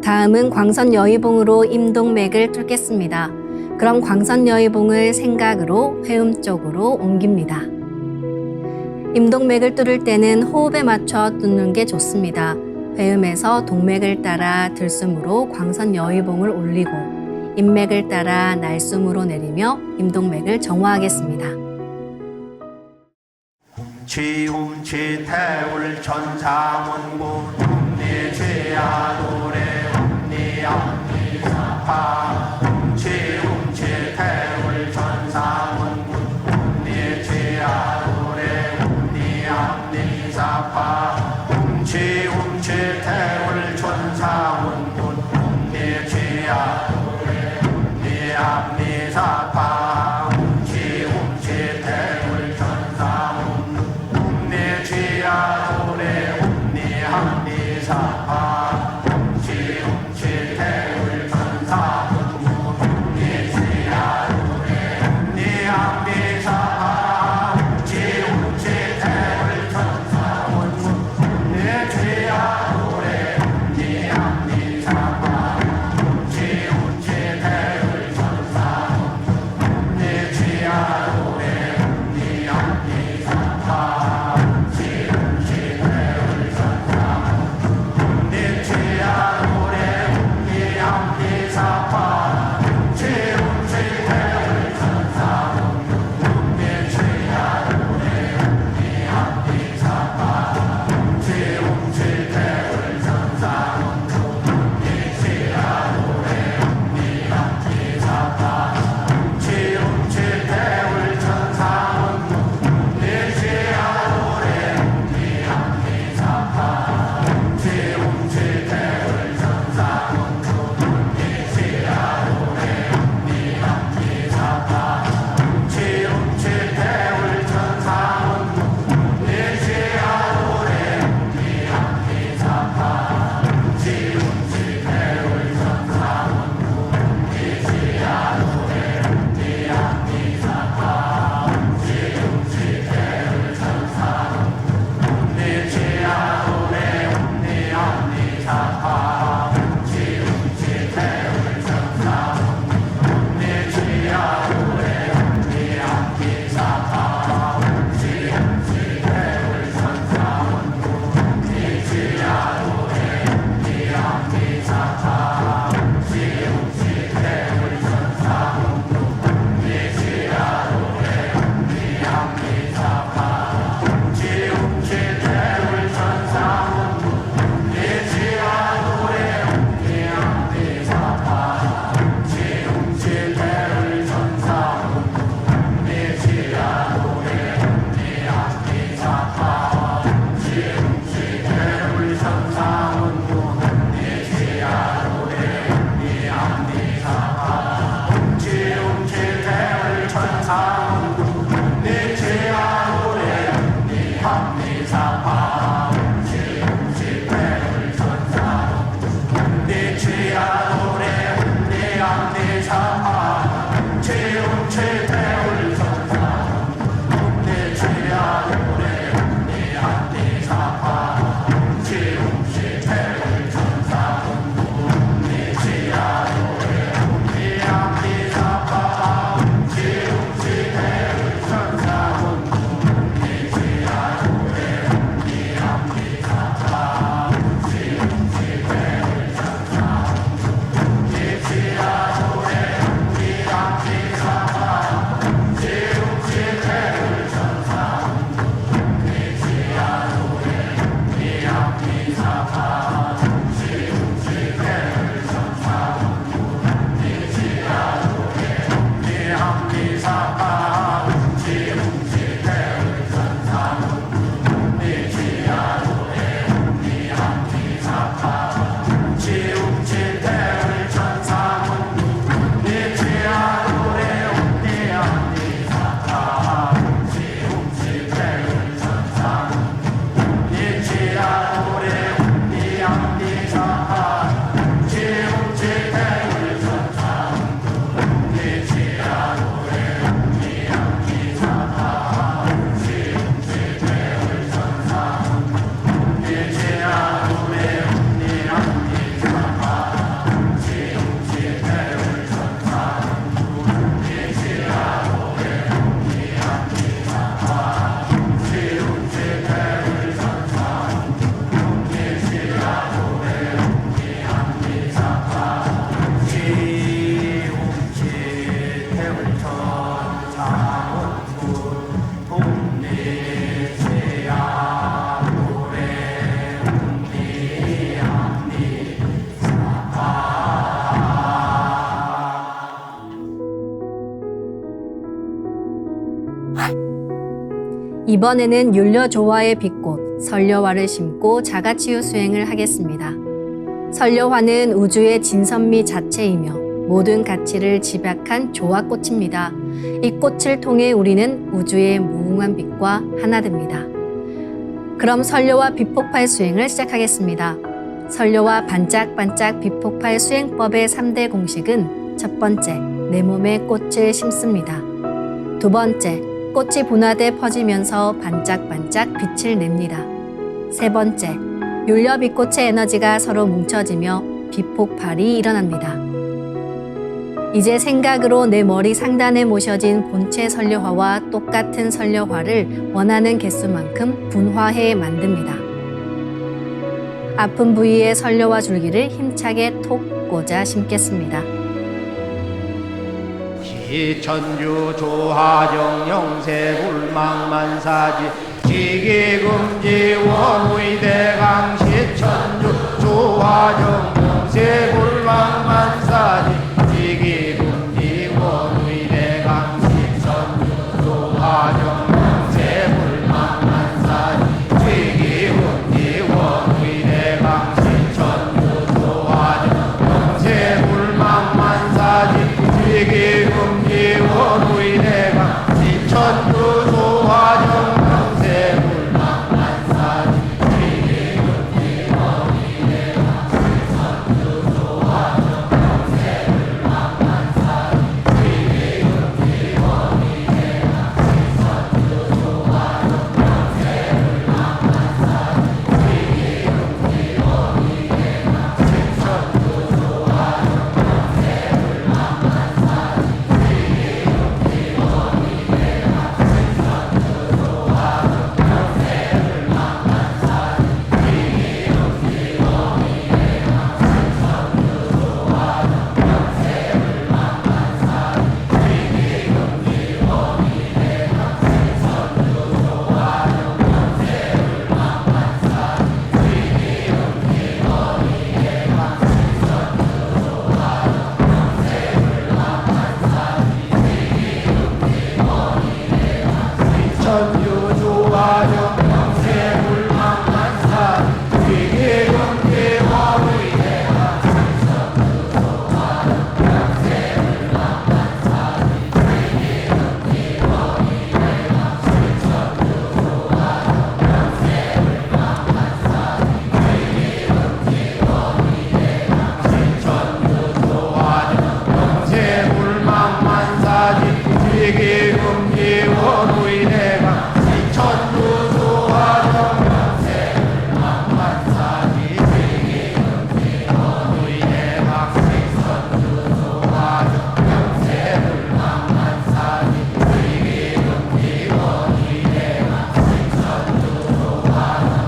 다음은 광선 여의봉으로 임동맥을 뚫겠습니다. 그럼 광선 여의봉을 생각으로 회음 쪽으로 옮깁니다. 임동맥을 뚫을 때는 호흡에 맞춰 뚫는 게 좋습니다. 회음에서 동맥을 따라 들숨으로 광선 여의봉을 올리고 인맥을 따라 날숨으로 내리며 임동맥을 정화하겠습니다. 지움치 태울 천사문군 네 죄야 노래 네 암니사파 지움치 태울 천사문군 네 죄야 노래 네 암니사파 지움치 태울 천사문군 네 죄야 노래 네 암니사파 지움치 태울 천사문군 내 죄야 노래 네 합리사파 지움치 태울 천사문군 내 죄야 노래 네 합리사파 지움치 태울 천사문군 내 죄야 노래 네 합리사파 지움치 태울 천사문군 내 죄야 노래 네 합리사파 내 죄야 노래 네 암리사파 지움치 태울 천사문군 내 죄야 노래 네 암리사파 지움치 태울 천사문군 내 죄야 노래 네 암리사파 지움치 태울 천사문군 내 죄야 노래 네 암리사파 지움치 태울 천사문군 내 죄야 노래 네 암리사파 지움치 태울 천사문군 내 죄야 노래 네 암리사파 지움치 태울 천사문군 내 죄야 노래 네 암리사파 지움치 태울 천사문군 내 죄야 노래 네 암리사파 지움치 태울 천사문군 내 죄야 노래 네 암리사파 지움치 태울 천사문군 내 죄야 노래 네 암리사파 지움치 태울 천사문군 내 죄야 노래 네 암리사파 지움치 태울 천사문군 내 죄야 이번에는 율려조화의 빛꽃 설려화를 심고 자가치유 수행을 하겠습니다. 설려화는 우주의 진선미 자체이며 모든 가치를 집약한 조화꽃입니다. 이 꽃을 통해 우리는 우주의 무궁한 빛과 하나 됩니다. 그럼 설려화 빛폭발 수행을 시작하겠습니다. 설려화 반짝반짝 빛폭발 수행법의 3대 공식은 첫 번째, 내 몸에 꽃을 심습니다. 두 번째, 꽃이 분화돼 퍼지면서 반짝반짝 빛을 냅니다. 세 번째, 율려 빛꽃의 에너지가 서로 뭉쳐지며 빛폭발이 일어납니다. 이제 생각으로 내 머리 상단에 모셔진 본체 설려화와 똑같은 설려화를 원하는 개수만큼 분화해 만듭니다. 아픈 부위에 설려화 줄기를 힘차게 톡 꽂아 심겠습니다. 시천주 조화정 영세 불망만사지 지기금지 원의대강 시천주 조화정 영세 불망만사지 지기금지 원의대강 시천주 조화정 영세 불망만사지 지기금지 원의대강 시천주 조화정 영세 불망만사지 지기금지 원의대강 시천주 조화정 영세 불망만사지 지기금지 원의대강 시천주 조화정 영세 불망만사지 지기금지 원의대강 시천주 조화정 영세 불망만사지 지기금지 원의대강 시천주 조화정 영세 불망만사지 천주 조화정 영세 불망만사지 지기금지 원의대강 시천주 조화정 영세 불망만사지 지기금지 원의대강 시천주 조화정 영세 불망만사지 지기금지 원의대강 시천주 조화정 영세 불망만사지 지기금지 원의대강 시천주 조화정 영세 불망만사지 지기금지 원의대강 시천주 조화정 영세 불망만사지 지기금지 원의대강 시천주 조화정 영세 불망만사지 지기금지 원의대강 시천주 조화정 영세 불망만사지 지기금지 원의대강 시천주 조화정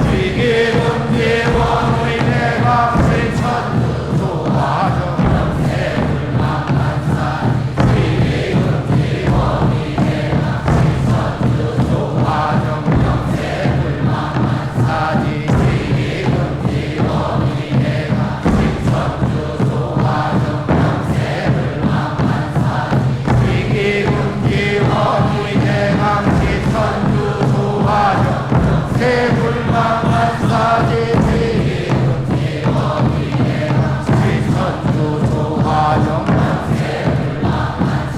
영세 불망만사지 지기금지 원의대강 시천주 조화정 영세 불망만사지 지기금지 원의대강 시천주 조화정 영세 불망만사지 지기금지 원의대강 시천주 조화정 영세 불망만사지 지기금지 원의대강 시천주 조화정 영세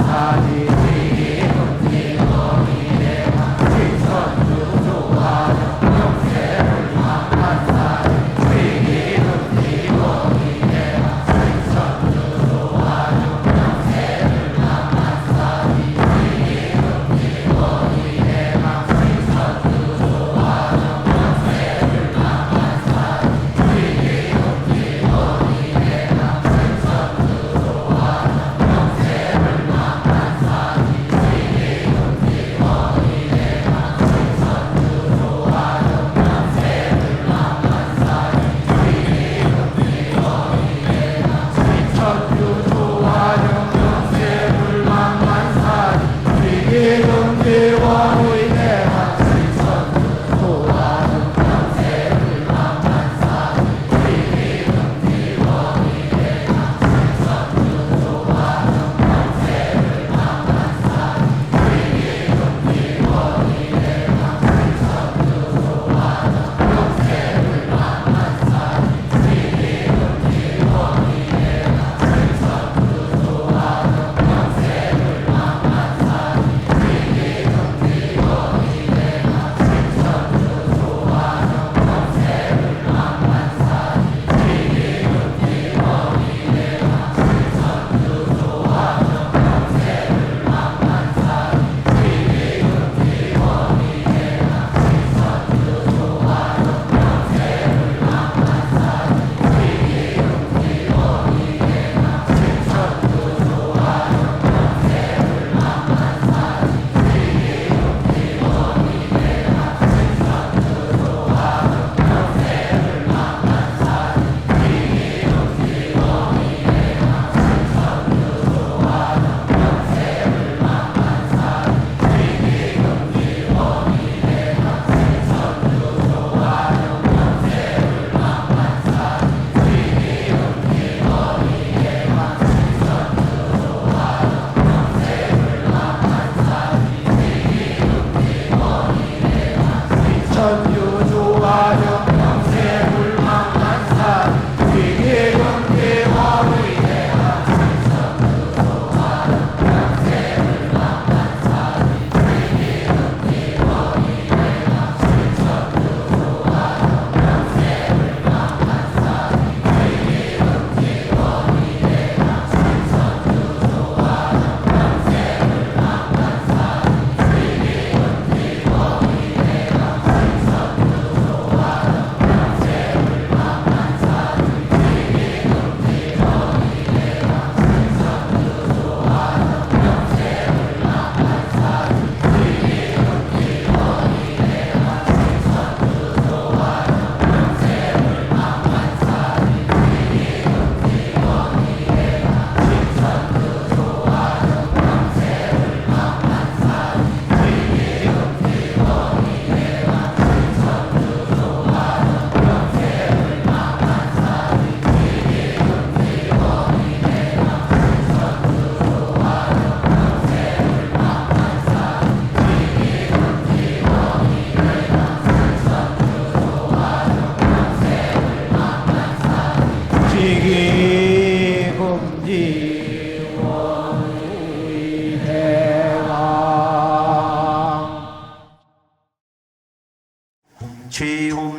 불망만사지 지기금지 원의대강 시천주 조화정 영세 불망만사지 지기금지 원의대강 시천주 조화정 영세 불망만사지 지기금지 원의대강 시천주 조화정 영세 불망만사지 지기금지 원의대강 시천주 조화정 영세 불망만사지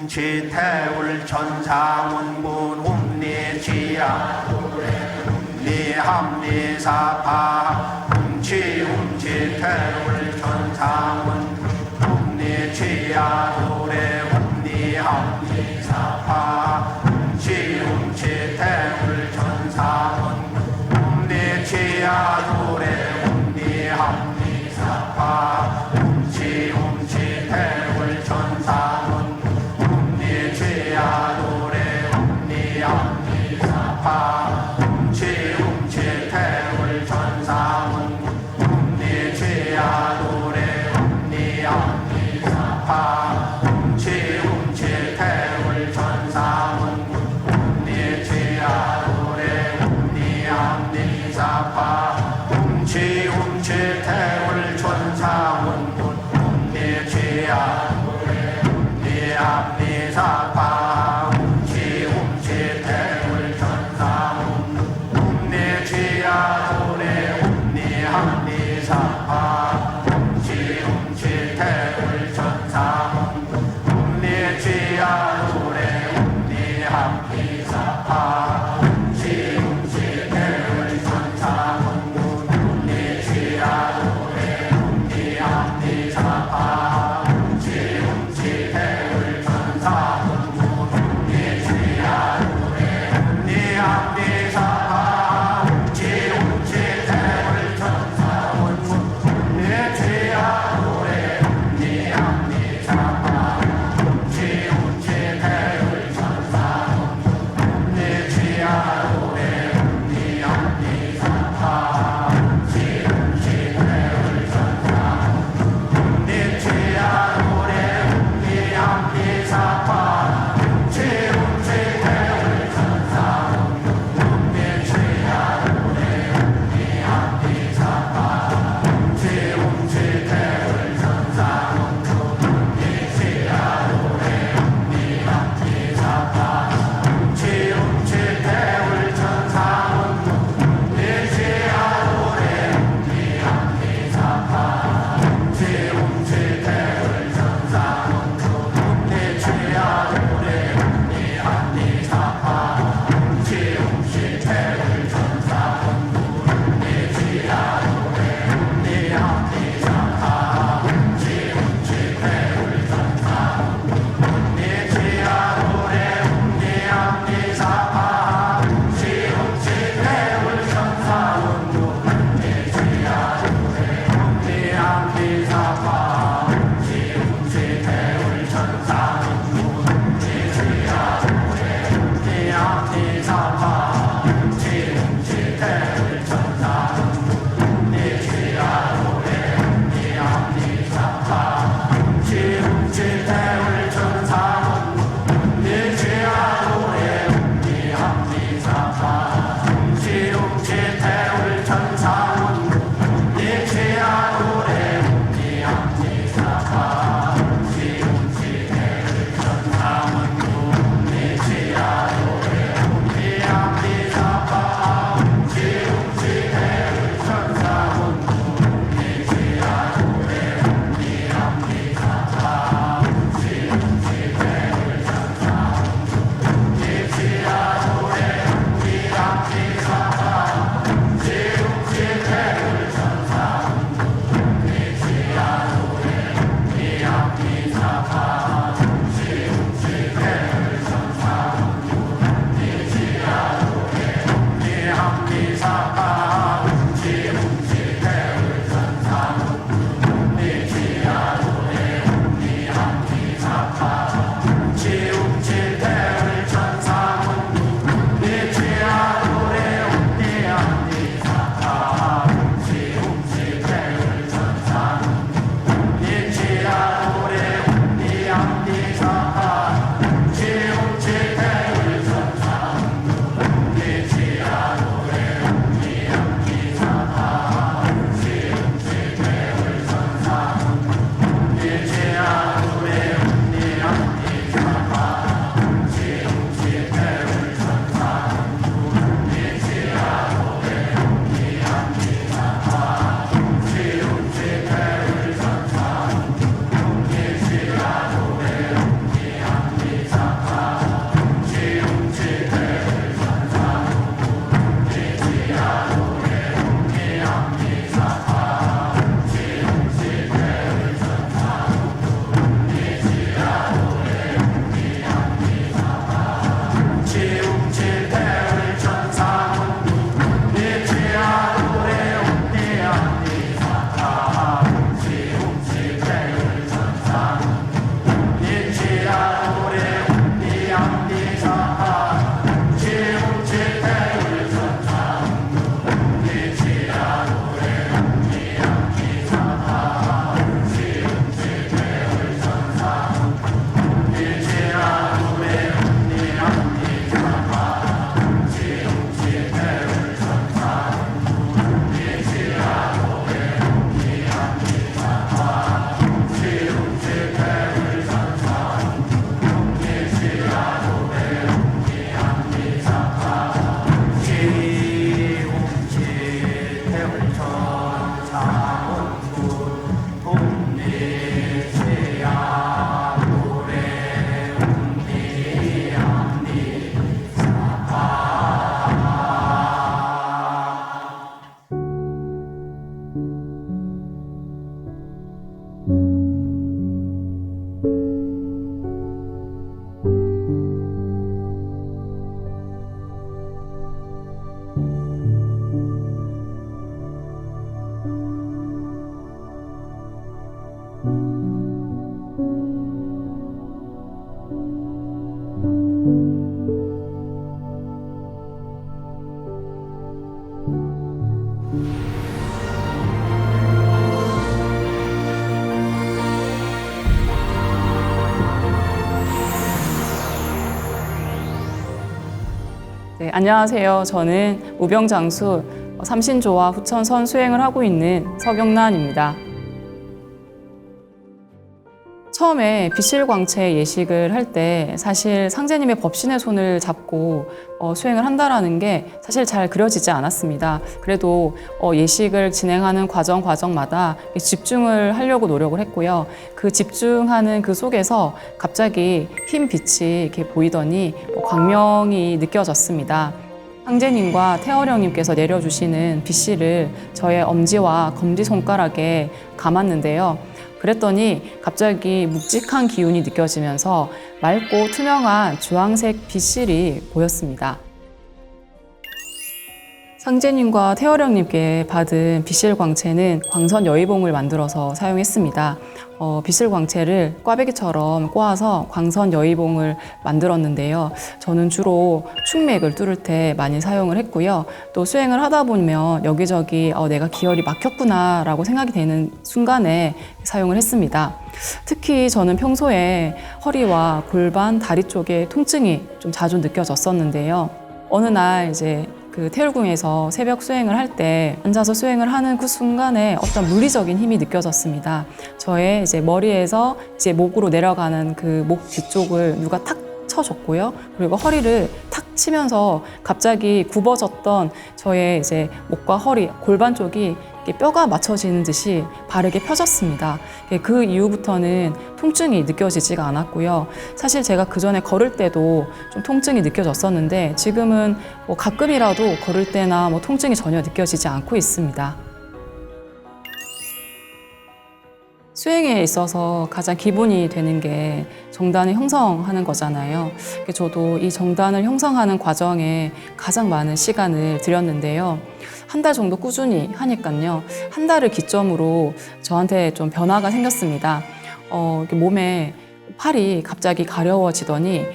웅치 태울 천상운군 웅리지야 웅리합리사파 웅치 태울 천상운 웅리지야 도래 웅리합리사파 웅치 태울 천상운 웅리지야 도래 웅리합리사파 웅치 태울 천상운 웅리지야 도래 웅리합리사파 웅치 태울 천상운 웅리지야 도래 웅리합리사파 웅치 태울 천상운 웅리지야 도래 웅리합리사파 웅치 태울 천상운 웅리지야 도래 웅리합리사파 웅치 태울 천상운 웅리지야 도래 웅리합리사파 웅치 태울 천상운 웅리지야 도래 웅리합리사파 웅치 태울 천상운 웅리지야 도래 웅리합리사파 웅치 태울 천상운 웅리지야 도래 웅리합리사파 웅치 태울 천상운 웅리지야 네, 안녕하세요. 저는 우병장수 삼신조와 후천선 수행을 하고 있는 서경란입니다. 처음에 비실광채 예식을 할 때 사실 상제님의 법신의 손을 잡고 수행을 한다라는 게 사실 잘 그려지지 않았습니다. 그래도 예식을 진행하는 과정마다 집중을 하려고 노력을 했고요. 그 집중하는 그 속에서 갑자기 흰 빛이 이렇게 보이더니 광명이 느껴졌습니다. 상제님과 태어령님께서 내려주시는 빛실을 저의 엄지와 검지손가락에 감았는데요. 그랬더니 갑자기 묵직한 기운이 느껴지면서 맑고 투명한 주황색 빛실이 보였습니다. 상제님과 태어령님께 받은 빛실광채는 광선 여의봉을 만들어서 사용했습니다. 빛실광채를 꽈배기처럼 꼬아서 광선 여의봉을 만들었는데요. 저는 주로 충맥을 뚫을 때 많이 사용을 했고요. 또 수행을 하다 보면 여기저기 내가 기혈이 막혔구나 라고 생각이 되는 순간에 사용을 했습니다. 특히 저는 평소에 허리와 골반, 다리 쪽에 통증이 좀 자주 느껴졌었는데요. 어느 날 이제 그 태울궁에서 새벽 수행을 할 때 앉아서 수행을 하는 그 순간에 어떤 물리적인 힘이 느껴졌습니다. 저의 이제 머리에서 이제 목으로 내려가는 그 목 뒤쪽을 누가 탁 쳐줬고요. 그리고 허리를 탁 치면서 갑자기 굽어졌던 저의 이제 목과 허리, 골반 쪽이 뼈가 맞춰지는 듯이 바르게 펴졌습니다. 그 이후부터는 통증이 느껴지지가 않았고요. 사실 제가 그 전에 걸을 때도 좀 통증이 느껴졌었는데 지금은 가끔이라도 걸을 때나 통증이 전혀 느껴지지 않고 있습니다. 수행에 있어서 가장 기본이 되는 게 정단을 형성하는 거잖아요. 저도 이 정단을 형성하는 과정에 가장 많은 시간을 들였는데요. 한 달 정도 꾸준히 하니까요. 한 달을 기점으로 저한테 좀 변화가 생겼습니다. 몸에 팔이 갑자기 가려워지더니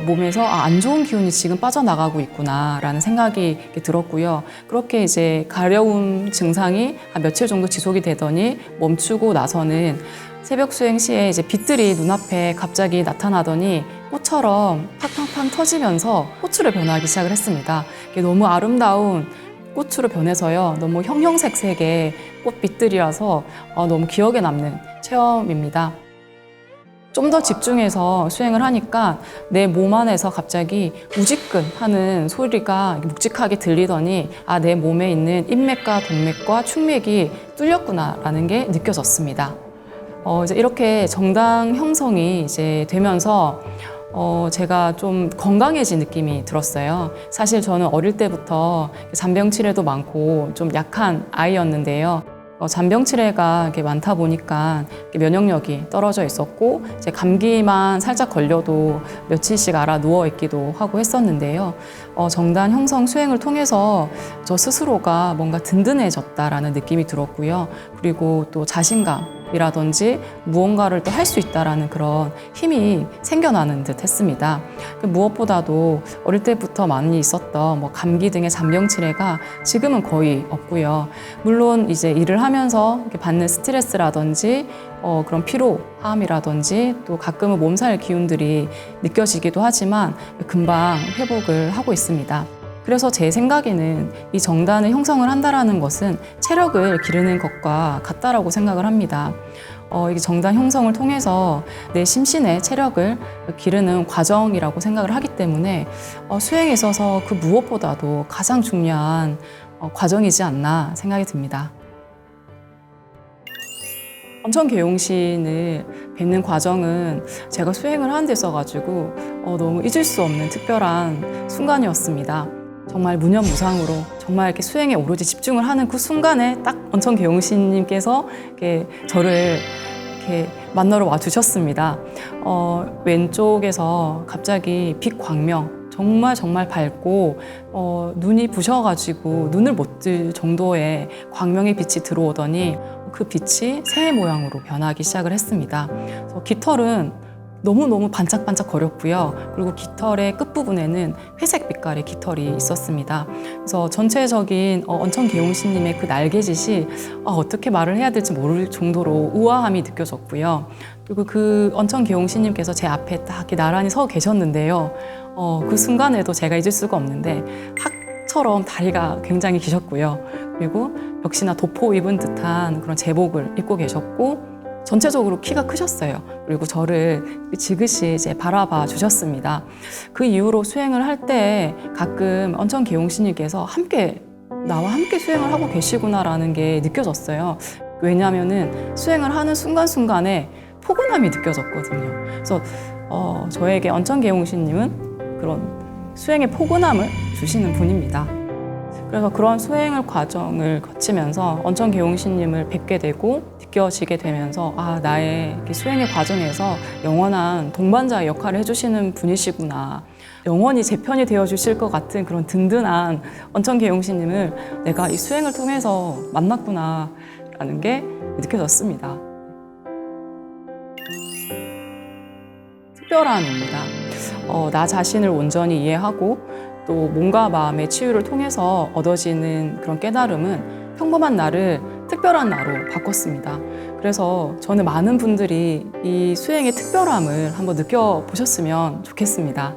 몸에서 안 좋은 기운이 지금 빠져나가고 있구나라는 생각이 들었고요. 그렇게 이제 가려움 증상이 한 며칠 정도 지속이 되더니 멈추고 나서는 새벽 수행 시에 이제 빛들이 눈앞에 갑자기 나타나더니 꽃처럼 팡팡팡 터지면서 꽃으로 변하기 시작을 했습니다. 이게 너무 아름다운 꽃으로 변해서요. 너무 형형색색의 꽃빛들이라서 너무 기억에 남는 체험입니다. 좀 더 집중해서 수행을 하니까 내 몸 안에서 갑자기 우지끈 하는 소리가 묵직하게 들리더니 내 몸에 있는 인맥과 동맥과 충맥이 뚫렸구나라는 게 느껴졌습니다. 이제 이렇게 정당 형성이 이제 되면서 제가 좀 건강해진 느낌이 들었어요. 사실 저는 어릴 때부터 잔병치레도 많고 좀 약한 아이였는데요. 잔병치레가 이렇게 많다 보니까 면역력이 떨어져 있었고 이제 감기만 살짝 걸려도 며칠씩 알아 누워 있기도 하고 했었는데요. 정단 형성 수행을 통해서 저 스스로가 뭔가 든든해졌다라는 느낌이 들었고요. 그리고 또 자신감이라든지 무언가를 또 할 수 있다라는 그런 힘이 생겨나는 듯 했습니다. 무엇보다도 어릴 때부터 많이 있었던 감기 등의 잔병치레가 지금은 거의 없고요. 물론 이제 일을 하면서 이렇게 받는 스트레스라든지 그런 피로함이라든지 또 가끔은 몸살 기운들이 느껴지기도 하지만 금방 회복을 하고 있습니다. 그래서 제 생각에는 이 정단을 형성을 한다라는 것은 체력을 기르는 것과 같다라고 생각을 합니다. 이 정단 형성을 통해서 내 심신의 체력을 기르는 과정이라고 생각을 하기 때문에 수행에 있어서 그 무엇보다도 가장 중요한 과정이지 않나 생각이 듭니다. 언천계용신을 뵙는 과정은 제가 수행을 하는 데 있어가지고 너무 잊을 수 없는 특별한 순간이었습니다. 정말 무념무상으로 정말 이렇게 수행에 오로지 집중을 하는 그 순간에 딱 언천계용신님께서 이렇게 저를 이렇게 만나러 와주셨습니다. 왼쪽에서 갑자기 빛 광명, 정말 밝고 눈이 부셔가지고 눈을 못 뜰 정도의 광명의 빛이 들어오더니 그 빛이 새 모양으로 변하기 시작을 했습니다. 그래서 깃털은 너무너무 반짝반짝 거렸고요. 그리고 깃털의 끝부분에는 회색 빛깔의 깃털이 있었습니다. 그래서 전체적인 언천 계홍시님의 그 날개짓이 어떻게 말을 해야 될지 모를 정도로 우아함이 느껴졌고요. 그리고 그 언천 계홍시님께서 제 앞에 딱 이렇게 나란히 서 계셨는데요. 그 순간에도 제가 잊을 수가 없는데 학처럼 다리가 굉장히 기셨고요. 그리고 역시나 도포 입은 듯한 그런 제복을 입고 계셨고 전체적으로 키가 크셨어요. 그리고 저를 지그시 이제 바라봐 주셨습니다. 그 이후로 수행을 할 때 가끔 언천 계홍시님께서 나와 함께 수행을 하고 계시구나라는 게 느껴졌어요. 왜냐하면은 수행을 하는 순간순간에 포근함이 느껴졌거든요. 그래서 저에게 언천 계홍시님은 그런 수행의 포근함을 주시는 분입니다. 그래서 그런 수행을 과정을 거치면서 언천 계홍시님을 뵙게 되고 느껴지게 되면서 나의 수행의 과정에서 영원한 동반자의 역할을 해주시는 분이시구나. 영원히 제 편이 되어주실 것 같은 그런 든든한 언천 계홍시님을 내가 이 수행을 통해서 만났구나 라는 게 느껴졌습니다. 특별함입니다. 나 자신을 온전히 이해하고 또 몸과 마음의 치유를 통해서 얻어지는 그런 깨달음은 평범한 나를 특별한 나로 바꿨습니다. 그래서 저는 많은 분들이 이 수행의 특별함을 한번 느껴보셨으면 좋겠습니다.